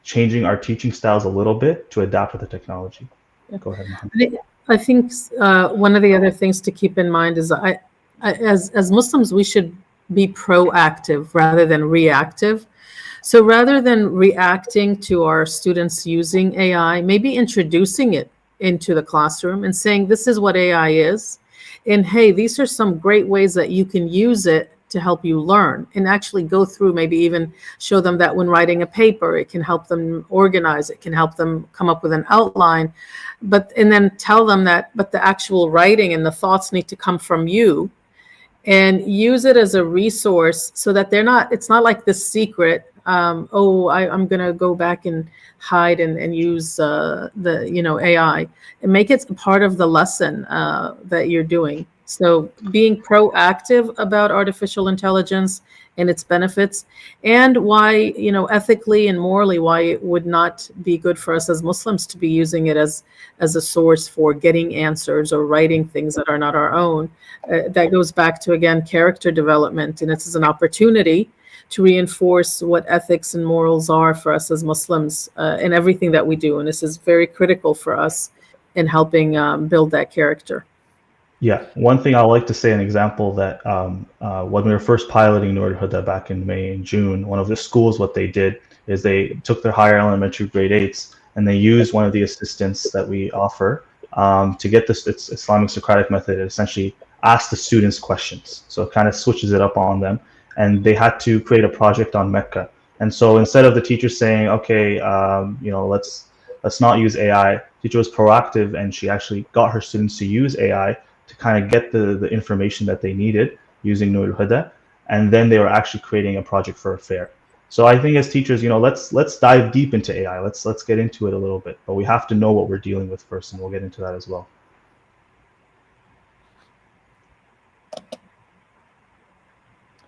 changing our teaching styles a little bit to adapt with the technology. Go ahead, Mohammed. I think one of the other things to keep in mind is as Muslims, we should be proactive rather than reactive. So rather than reacting to our students using AI, maybe introducing it into the classroom and saying, this is what AI is. And hey, these are some great ways that you can use it to help you learn, and actually go through, maybe even show them that when writing a paper, it can help them organize, it can help them come up with an outline, and then tell them that, but the actual writing and the thoughts need to come from you, and use it as a resource so that it's not like this secret, I'm going to go back and hide and use the AI, and make it part of the lesson that you're doing. So being proactive about artificial intelligence and its benefits, and why, ethically and morally, why it would not be good for us as Muslims to be using it as a source for getting answers or writing things that are not our own. That goes back to, again, character development, and it's an opportunity to reinforce what ethics and morals are for us as Muslims in everything that we do. And this is very critical for us in helping build that character. Yeah, one thing I like to say, an example that when we were first piloting Nur Al Huda back in May and June, one of the schools, what they did is they took their higher elementary grade 8s and they used one of the assistants that we offer to get this Islamic Socratic method. It essentially ask the students questions. So it kind of switches it up on them. And they had to create a project on Mecca. And so instead of the teacher saying, okay, let's not use AI, the teacher was proactive, and she actually got her students to use AI to kind of get the information that they needed using Nur Al Huda, and then they were actually creating a project for a fair. So I think as teachers, let's dive deep into AI. Let's get into it a little bit, but we have to know what we're dealing with first, and we'll get into that as well.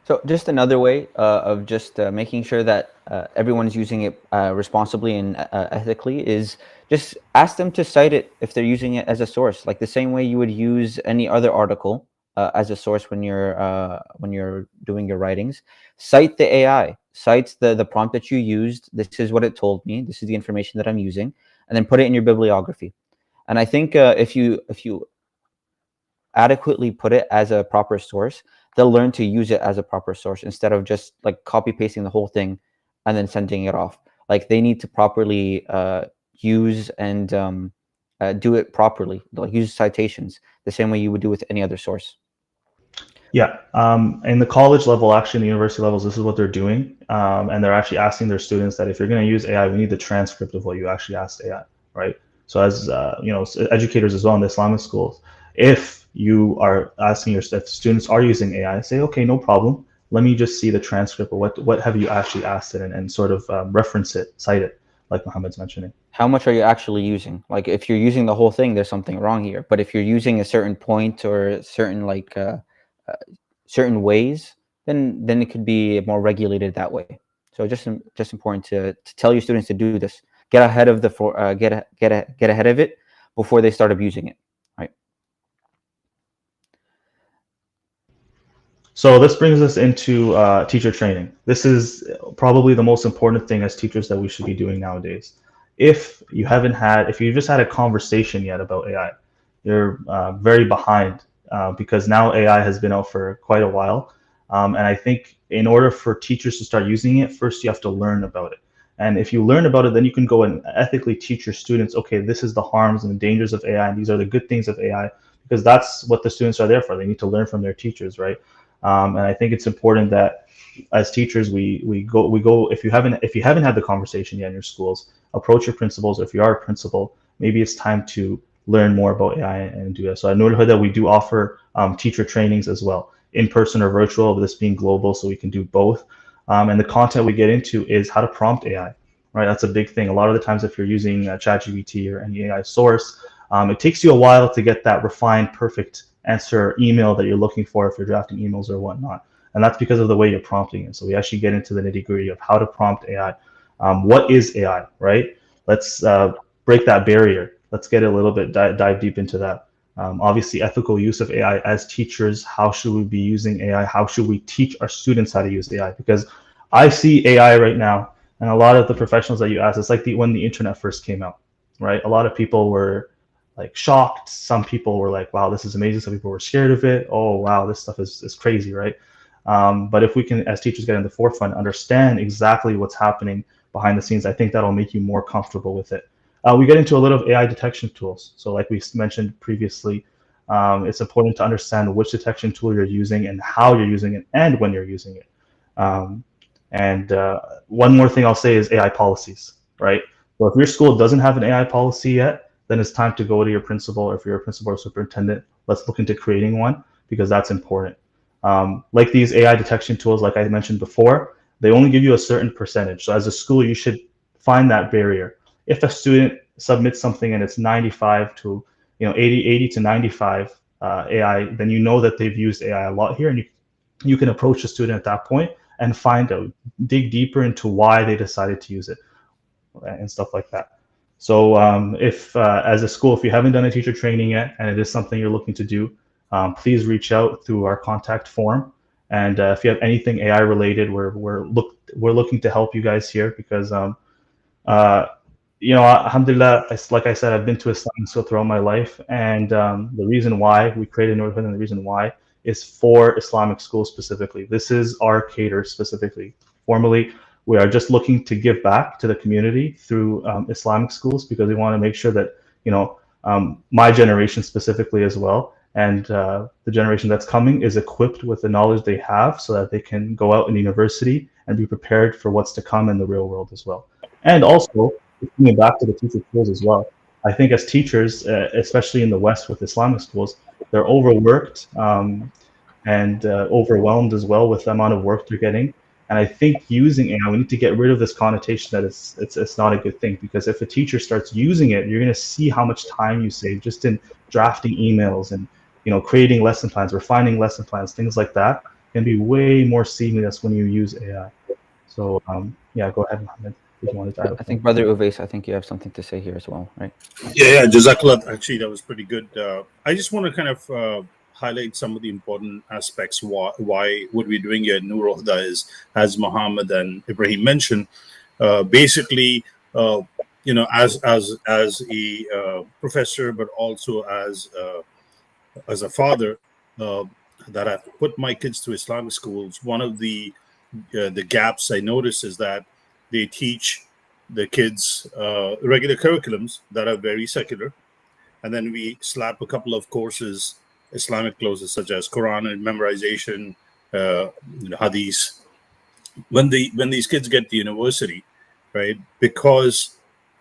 So just another way of just making sure that everyone's using it responsibly and ethically is just ask them to cite it if they're using it as a source, like the same way you would use any other article as a source when you're doing your writings. Cite the AI, cite the prompt that you used. This is what it told me. This is the information that I'm using, and then put it in your bibliography. And I think if you adequately put it as a proper source, they'll learn to use it as a proper source instead of just like copy pasting the whole thing and then sending it off. Like they need to properly use and do it properly, like use citations the same way you would do with any other source. Yeah, in the college level, actually in the university levels, this is what they're doing. And they're actually asking their students that if you're going to use AI, we need the transcript of what you actually asked AI, right? So as educators as well in the Islamic schools, if you are asking if students are using AI, say, okay, no problem. Let me just see the transcript, or what have you actually asked it, and sort of reference it, cite it, like Mohammed's mentioning. How much are you actually using? Like if you're using the whole thing, there's something wrong here. But if you're using a certain point or certain certain ways, then it could be more regulated that way. So just important to tell your students to do this. Get ahead of get ahead of it before they start abusing it. So this brings us into teacher training. This is probably the most important thing as teachers that we should be doing nowadays. If you just had a conversation yet about AI, you're very behind because now AI has been out for quite a while. And I think in order for teachers to start using it, first you have to learn about it. And if you learn about it, then you can go and ethically teach your students, okay, this is the harms and the dangers of AI, and these are the good things of AI, because that's what the students are there for. They need to learn from their teachers, right? And I think it's important that as teachers, we go if you haven't had the conversation yet in your schools, approach your principals. Or if you are a principal, maybe it's time to learn more about AI and do that. So at Nur Al Huda, we do offer teacher trainings as well, in person or virtual, this being global, so we can do both. And the content we get into is how to prompt AI, right? That's a big thing. A lot of the times, if you're using ChatGPT or any AI source, it takes you a while to get that refined, perfect answer email that you're looking for if you're drafting emails or whatnot. And that's because of the way you're prompting it. So we actually get into the nitty-gritty of how to prompt AI. What is AI, right? Let's break that barrier. Let's get a little bit, dive deep into that. Obviously, ethical use of AI as teachers. How should we be using AI? How should we teach our students how to use AI? Because I see AI right now And a lot of the professionals that you ask, it's like when the internet first came out, right? A lot of people were like shocked. Some people were like, wow, this is amazing. Some people were scared of it. Oh, wow, this stuff is crazy, right? But if we can, as teachers, get in the forefront, understand exactly what's happening behind the scenes, I think that'll make you more comfortable with it. We get into a little of AI detection tools. So like we mentioned previously, it's important to understand which detection tool you're using and how you're using it and when you're using it. And one more thing I'll say is AI policies, right? So if your school doesn't have an AI policy yet, then it's time to go to your principal, or if you're a principal or superintendent, let's look into creating one, because that's important. Like these AI detection tools, like I mentioned before, they only give you a certain percentage. So as a school, you should find that barrier. If a student submits something and it's 95 to 80 to 95 AI, then you know that they've used AI a lot here, and you can approach the student at that point and dig deeper into why they decided to use it and stuff like that. So if as a school, if you haven't done a teacher training yet and it is something you're looking to do, please reach out through our contact form. And if you have anything AI related, we're looking to help you guys here, because alhamdulillah, like I said, I've been to Islamic school throughout my life, and the reason why we created Nur Al Huda, and the reason why is for Islamic schools specifically. This is our cater specifically. Formally, we are just looking to give back to the community through Islamic schools, because we want to make sure that my generation specifically as well, and the generation that's coming, is equipped with the knowledge they have, so that they can go out in university and be prepared for what's to come in the real world as well. And also, coming back to the teacher tools as well, I think as teachers, especially in the West with Islamic schools, they're overworked and overwhelmed as well with the amount of work they're getting. And I think using AI, we need to get rid of this connotation that it's not a good thing, because if a teacher starts using it, you're going to see how much time you save just in drafting emails and creating lesson plans, refining lesson plans, things like that can be way more seamless when you use AI. So yeah, go ahead, Mohammed. I think Brother Uwais, I think you have something to say here as well, right? Yeah, Jazakallah. Actually, that was pretty good. I just want to kind of highlight some of the important aspects why what we're doing here at Nur Al Huda is, as Mohammed and Ibrahim mentioned, basically, as a professor, but also as a father, that I put my kids to Islamic schools. One of the gaps I notice is that they teach the kids regular curriculums that are very secular, and then we slap a couple of courses, Islamic courses such as Quran and memorization, Hadith. When these kids get to university, right? Because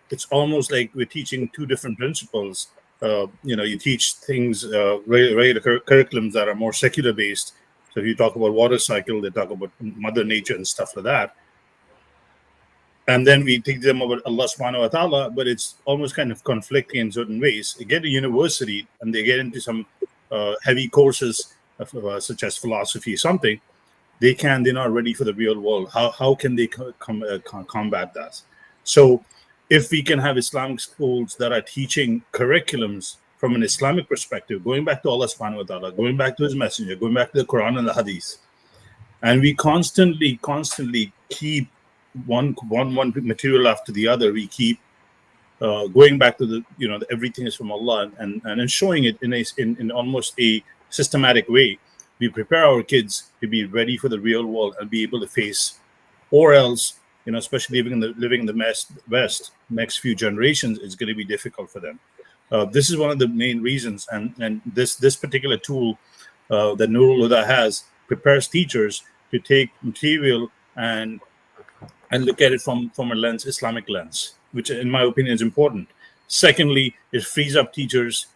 it's almost like we're teaching two different principles. You teach things, regular curriculums that are more secular based. So if you talk about water cycle, they talk about Mother Nature and stuff like that. And then we teach them about Allah subhanahu wa ta'ala, but it's almost kind of conflicting in certain ways. They get to university and they get into some heavy courses such as philosophy, something. They're not ready for the real world. How can they combat that? So if we can have Islamic schools that are teaching curriculums from an Islamic perspective, going back to Allah subhanahu wa ta'ala, going back to his messenger, going back to the Quran and the Hadith, and we constantly keep one material after the other, we keep going back to the everything is from Allah, and showing it in almost a systematic way. We prepare our kids to be ready for the real world and be able to face, or else especially living in the West, next few generations, it's going to be difficult for them. This is one of the main reasons, and this particular tool that Nur Al Huda has prepares teachers to take material and look at it from a lens, Islamic lens, which in my opinion is important. Secondly, it frees up teachers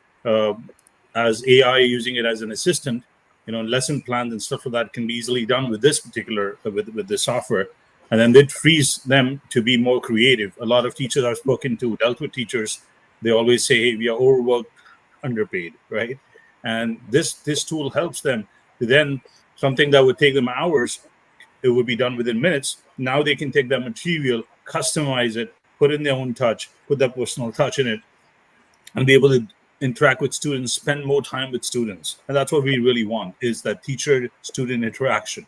as AI, using it as an assistant. Lesson plans and stuff like that can be easily done with this particular with the software, and then it frees them to be more creative. A lot of teachers I've spoken to, dealt with teachers, they always say, "Hey, we are overworked, underpaid," right? And this tool helps them to then something that would take them hours, it would be done within minutes. Now they can take that material, customize it, put in their own touch, put that personal touch in it, and be able to interact with students, spend more time with students. And that's what we really want, is that teacher-student interaction.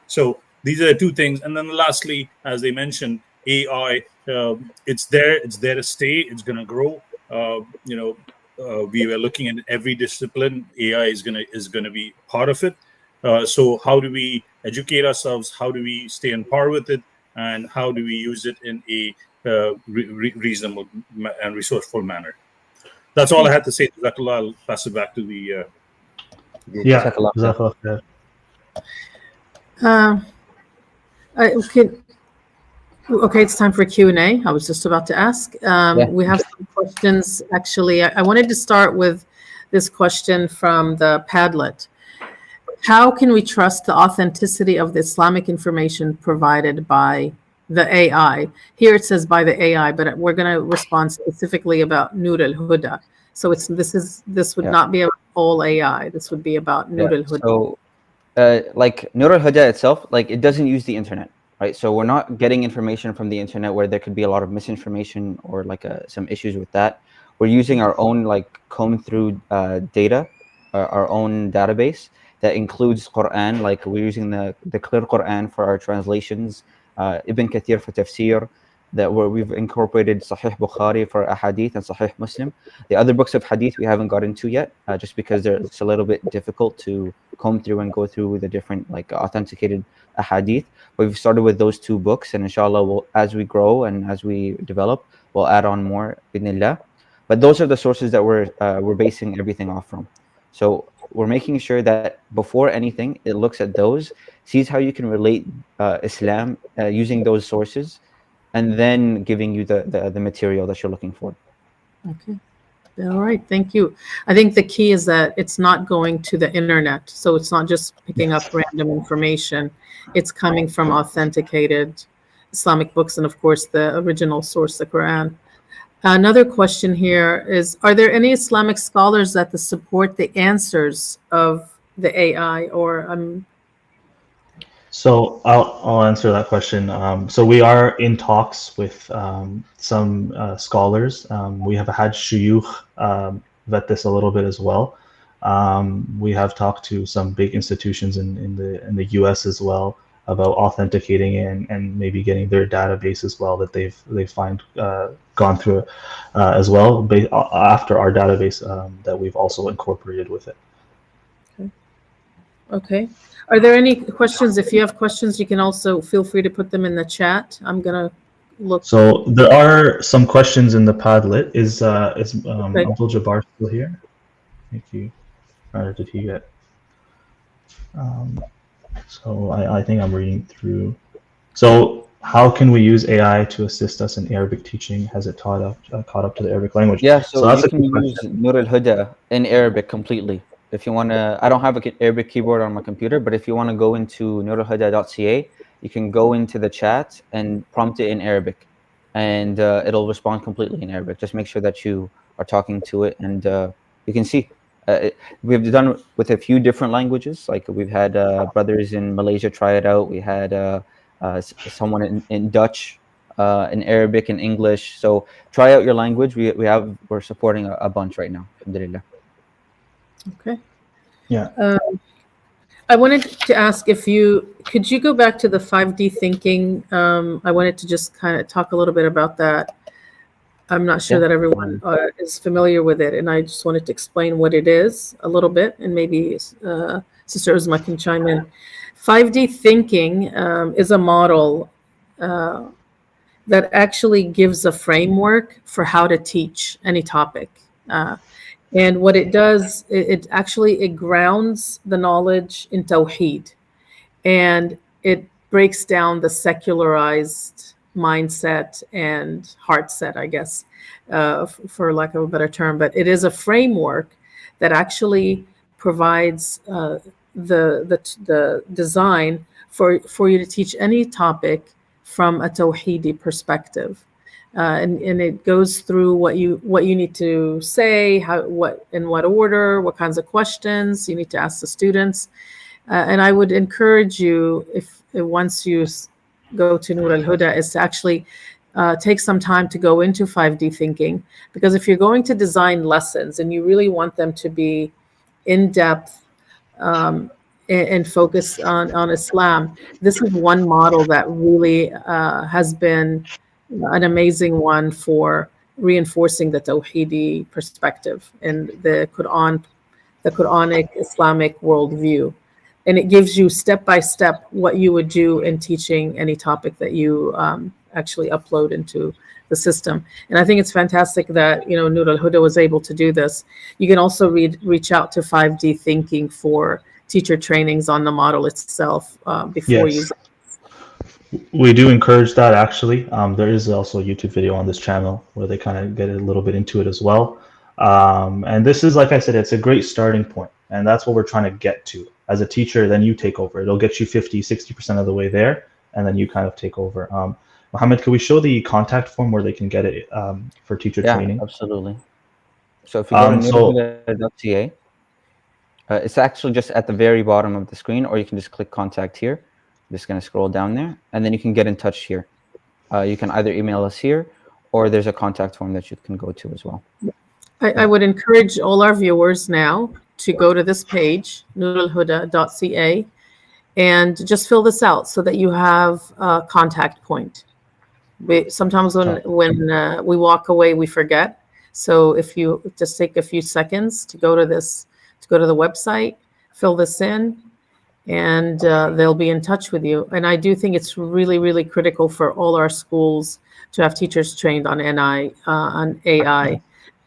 So these are the two things. And then lastly, as they mentioned, AI, it's there to stay. It's going to grow. We were looking at every discipline. AI is going to be part of it. So how do we educate ourselves? How do we stay on par with it? And how do we use it in a reasonable and resourceful manner? That's all I had to say. Jazakallah. I'll pass it back to the group. Yeah. Jazakallah. Jazakallah khair. Okay, it's time for Q&A. I was just about to ask. We have some questions. Actually, I wanted to start with this question from the Padlet. How can we trust the authenticity of the Islamic information provided by the AI? Here it says by the AI, but we're going to respond specifically about Nur Al Huda. So this would not be about all AI. This would be about Nur Al Huda. So, like Nur Al Huda itself, like it doesn't use the internet, right? So we're not getting information from the internet where there could be a lot of misinformation or like some issues with that. We're using our own like comb through data, our own database that includes Quran. Like we're using the clear Quran for our translations, Ibn Kathir for tafsir, where we've incorporated Sahih Bukhari for ahadith and Sahih Muslim. The other books of hadith we haven't got into yet, just because it's a little bit difficult to comb through and go through the different like authenticated ahadith. But we've started with those two books, and inshallah, as we grow and as we develop, we'll add on more bidnillah. But those are the sources that we're basing everything off from. So we're making sure that before anything, it looks at those, sees how you can relate Islam using those sources, and then giving you the material that you're looking for. Okay. All right. Thank you. I think the key is that it's not going to the internet. So it's not just picking up random information. It's coming from authenticated Islamic books and, of course, the original source, the Quran. Another question here is, are there any Islamic scholars that support the answers of the AI? Or So I'll answer that question. So we are in talks with some scholars. We have had shuyukh vet this a little bit as well. We have talked to some big institutions in the US as well about authenticating it and maybe getting their database as well that they find gone through as well after our database that we've also incorporated with it. Okay. Are there any questions? If you have questions, you can also feel free to put them in the chat. I'm going to look. So there are some questions in the Padlet. Is Abdul Jabbar still here? Thank you. Or did he get? So I think I'm reading through. So how can we use AI to assist us in Arabic teaching? Has it caught up to the Arabic language? Yeah, so that's you can use Nur Al Huda in Arabic completely. If you want to, I don't have an Arabic keyboard on my computer, but if you want to go into nuralhuda.ca, you can go into the chat and prompt it in Arabic, and it'll respond completely in Arabic. Just make sure that you are talking to it, and you can see. We've done with a few different languages. Like we've had brothers in Malaysia try it out. We had someone in Dutch, in Arabic, and English. So try out your language. We're supporting a bunch right now. Alhamdulillah. Okay. Yeah. I wanted to ask if could you go back to the 5D thinking? I wanted to just kind of talk a little bit about that. I'm not sure that everyone is familiar with it, and I just wanted to explain what it is a little bit, and maybe Sister Uzma can chime in. 5D thinking is a model that actually gives a framework for how to teach any topic. And what it does, it grounds the knowledge in Tawheed, and it breaks down the secularized mindset and heart set, I guess, for lack of a better term. But it is a framework that actually provides the design for you to teach any topic from a Tawheedi perspective. And it goes through what you need to say, in what order, what kinds of questions you need to ask the students. And I would encourage you, if once you go to Nur Al Huda, is to actually take some time to go into 5D thinking, because if you're going to design lessons and you really want them to be in depth, and focus on Islam. This is one model that really has been an amazing one for reinforcing the Tawhidi perspective and the Quranic Islamic worldview. And it gives you step by step what you would do in teaching any topic that you actually upload into the system. And I think it's fantastic that Nur Al Huda was able to do this. You can also reach out to 5D Thinking for teacher trainings on the model itself before Yes. We do encourage that, actually. There is also a YouTube video on this channel where they kind of get a little bit into it as well. And this is, like I said, it's a great starting point. And that's what we're trying to get to. As a teacher, then you take over. It'll get you 50-60% of the way there, and then you kind of take over. Mohammed, can we show the contact form where they can get it for teacher training? Yeah, absolutely. So if you go to NotebookLM.ca, it's actually just at the very bottom of the screen, or you can just click contact here. I'm just going to scroll down there, and then you can get in touch here. You can either email us here, or there's a contact form that you can go to as well. I would encourage all our viewers now to go to this page, NotebookLM.ca, and just fill this out so that you have a contact point. Sometimes when we walk away, we forget. So if you just take a few seconds to go to the website, fill this in, and they'll be in touch with you. And I do think it's really, really critical for all our schools to have teachers trained on on AI.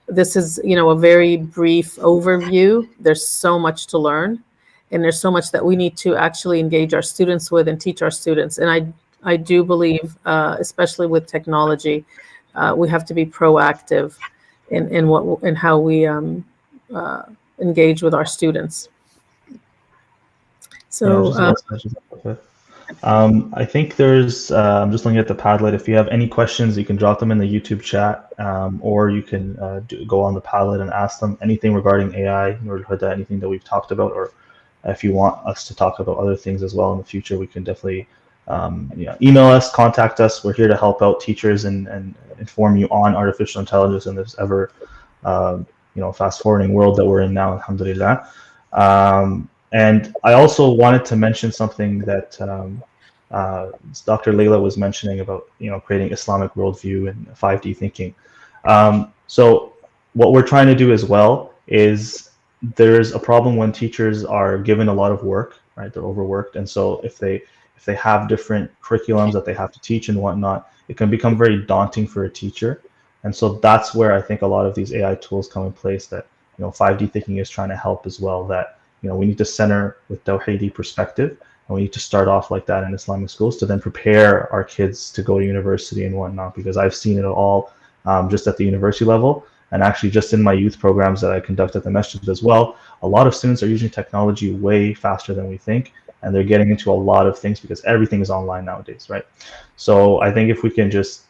This is, a very brief overview. There's so much to learn, and there's so much that we need to actually engage our students with and teach our students. And I do believe, especially with technology, we have to be proactive in how we engage with our students. So I think there's, I'm just looking at the Padlet. If you have any questions, you can drop them in the YouTube chat, or you can go on the Padlet and ask them anything regarding AI, Nur Al Huda, anything that we've talked about, or if you want us to talk about other things as well in the future, we can definitely email us, contact us. We're here to help out teachers and inform you on artificial intelligence in this ever, fast forwarding world that we're in now, alhamdulillah. And I also wanted to mention something that Dr. Layla was mentioning about, creating Islamic worldview and 5D thinking. So what we're trying to do as well is there's a problem when teachers are given a lot of work, right? They're overworked. And so if they have different curriculums that they have to teach and whatnot, it can become very daunting for a teacher. And so that's where I think a lot of these AI tools come in place that, 5D thinking is trying to help as well, that we need to center with Tawhidi perspective, and we need to start off like that in Islamic schools to then prepare our kids to go to university and whatnot, because I've seen it all just at the university level, and actually just in my youth programs that I conduct at the masjid as well. A lot of students are using technology way faster than we think, and they're getting into a lot of things because everything is online nowadays, right? So I think if we can just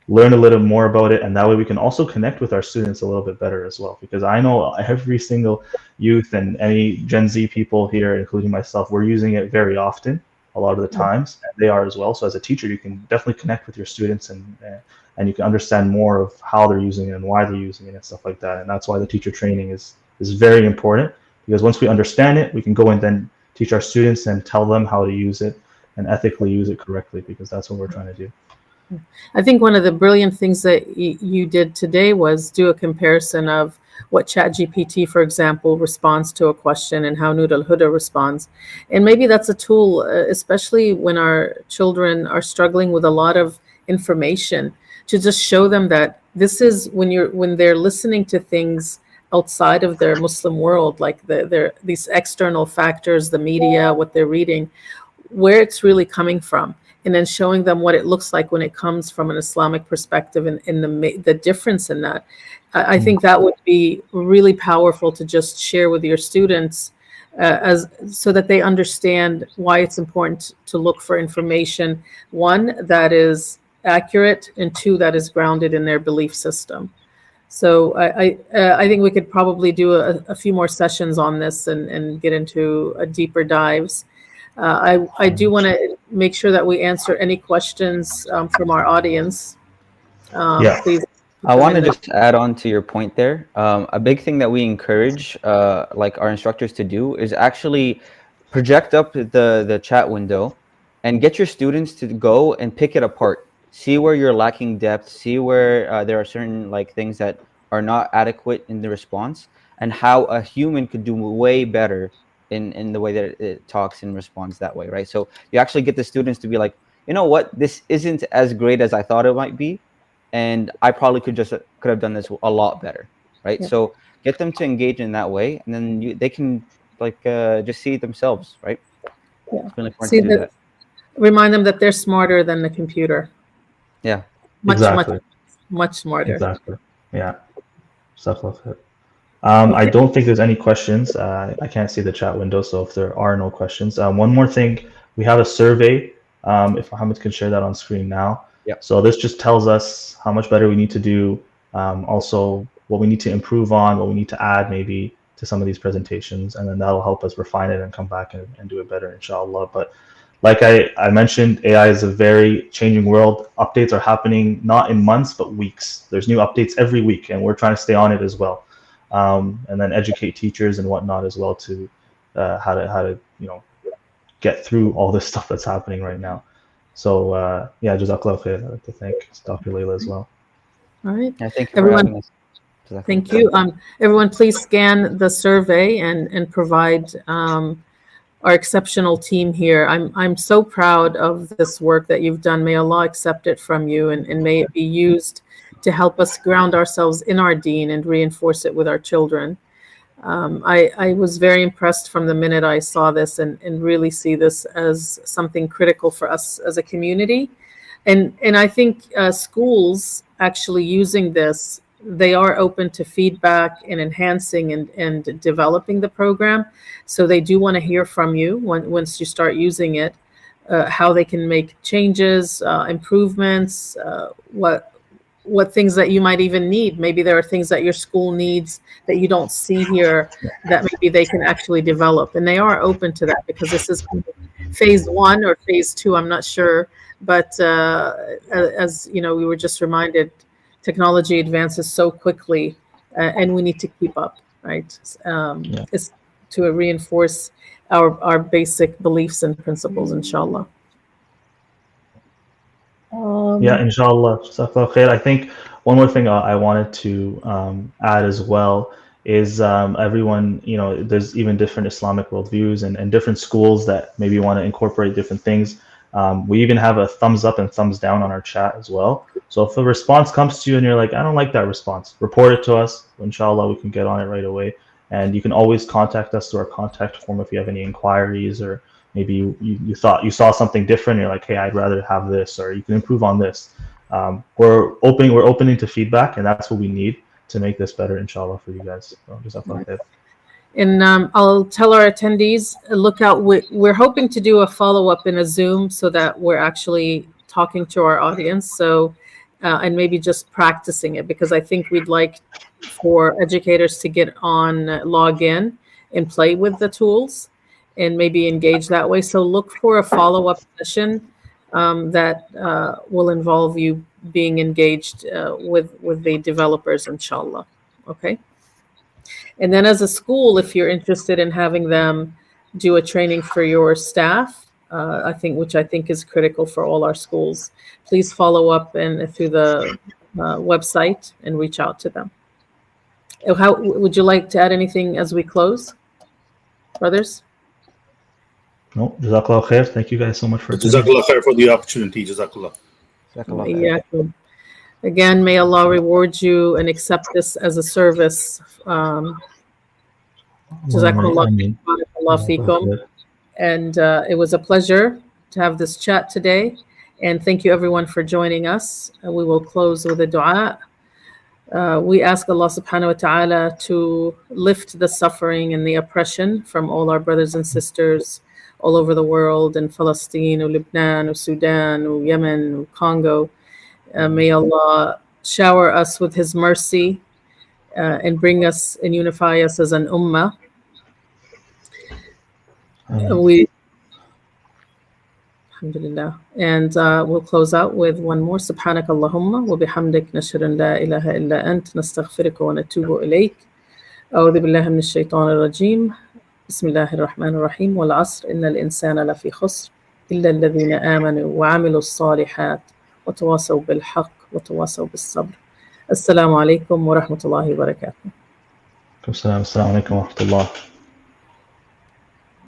learn a little more about it, and that way we can also connect with our students a little bit better as well, because I know every single youth and any Gen Z people here, including myself, we're using it very often, a lot of the times, and they are as well. So as a teacher, you can definitely connect with your students, and you can understand more of how they're using it and why they're using it and stuff like that. And that's why the teacher training is very important, because once we understand it, we can go and then teach our students and tell them how to use it and ethically use it correctly, because that's what we're trying to do. I think one of the brilliant things that you did today was do a comparison of what ChatGPT, for example, responds to a question and how Nur Al Huda responds. And maybe that's a tool, especially when our children are struggling with a lot of information, to just show them that this is when they're listening to things outside of their Muslim world, like these external factors, the media, what they're reading, where it's really coming from. And then showing them what it looks like when it comes from an Islamic perspective, and the difference in that. I think that would be really powerful to just share with your students, so that they understand why it's important to look for information, one, that is accurate, and two, that is grounded in their belief system. So I think we could probably do a few more sessions on this and get into a deeper dives. I do want to make sure that we answer any questions from our audience. Please. I want to just add on to your point there. A big thing that we encourage like our instructors to do is actually project up the chat window and get your students to go and pick it apart. See where you're lacking depth, see where there are certain like things that are not adequate in the response, and how a human could do way better in the way that it talks and responds that way, right? So you actually get the students to be like, you know what, this isn't as great as I thought it might be, and I probably could have done this a lot better, right? Yeah. So get them to engage in that way, and then they can like just see it themselves, right? Yeah. It's really important See to do that. that. Remind them that they're smarter than the computer. Yeah. Exactly. Much smarter. Exactly. Yeah. Stuff like that. I don't think there's any questions. I can't see the chat window, so if there are no questions, one more thing, we have a survey. If Mohammed can share that on screen now. Yeah. So this just tells us how much better we need to do. Also, what we need to improve on, what we need to add maybe to some of these presentations, and then that'll help us refine it and come back and do it better, inshallah. But like I mentioned, AI is a very changing world. Updates are happening not in months, but weeks. There's new updates every week, and we're trying to stay on it as well. And then educate teachers and whatnot as well to how to get through all this stuff that's happening right now. So yeah, Jazakallah khair. I'd like to thank Dr. Layla as well. All right. Yeah, thank you Everyone, for having us. thank you. Everyone, please scan the survey and provide our exceptional team here. I'm so proud of this work that you've done. May Allah accept it from you, and may it be used to help us ground ourselves in our deen and reinforce it with our children. I was very impressed from the minute I saw this and really see this as something critical for us as a community. And I think schools actually using this, they are open to feedback and enhancing and developing the program. So they do want to hear from you once you start using it, how they can make changes, improvements, what things that you might even need. Maybe there are things that your school needs that you don't see here that maybe they can actually develop. And they are open to that because this is phase 1 or phase 2, I'm not sure. But as you know, we were just reminded, technology advances so quickly and we need to keep up, right? It's to reinforce our basic beliefs and principles, inshallah. Yeah, inshallah. Jazakallah khair. I think one more thing I wanted to add as well is everyone, there's even different Islamic worldviews and different schools that maybe want to incorporate different things. We even have a thumbs up and thumbs down on our chat as well. So if a response comes to you and you're like, I don't like that response, report it to us. Inshallah, we can get on it right away. And you can always contact us through our contact form if you have any inquiries, or maybe you thought you saw something different. You're like, hey, I'd rather have this, or you can improve on this. We're opening to feedback, and that's what we need to make this better, inshallah, for you guys. So jazakallah khair. And I'll tell our attendees, look out. We're hoping to do a follow-up in a Zoom so that we're actually talking to our audience. So, and maybe just practicing it, because I think we'd like for educators to get on, log in and play with the tools and maybe engage that way. So look for a follow-up session that will involve you being engaged with the developers, inshallah. Okay. And then as a school, if you're interested in having them do a training for your staff, which I think is critical for all our schools, please follow up through the website and reach out to them. How would you like to add anything as we close, brothers? No, jazakallah khair. Thank you guys so much for Jazakallah khair for the opportunity. Jazakallah. Yeah. Again, may Allah reward you and accept this as a service. Jazakallah fikum. And it was a pleasure to have this chat today. And thank you everyone for joining us. We will close with a dua. We ask Allah subhanahu wa ta'ala to lift the suffering and the oppression from all our brothers and sisters all over the world, in Palestine, or Lebanon, or Sudan, or Yemen, or Congo. May Allah shower us with His mercy and bring us and unify us as an ummah. Alhamdulillah. And we'll close out with one more. Subhanak Allahumma wa bihamdik nashhadu an la ilaha illa ant nastaghfiruka wa natubu ilayk. A'udhu billahi minash shaitanir rajim. بسم الله الرحمن الرحيم. والعصر إن الإنسان لفي خسر إلا الذين آمنوا وعملوا الصالحات وتواصوا بالحق وتواصوا بالصبر. السلام عليكم ورحمة الله وبركاته. السلام عليكم ورحمة الله.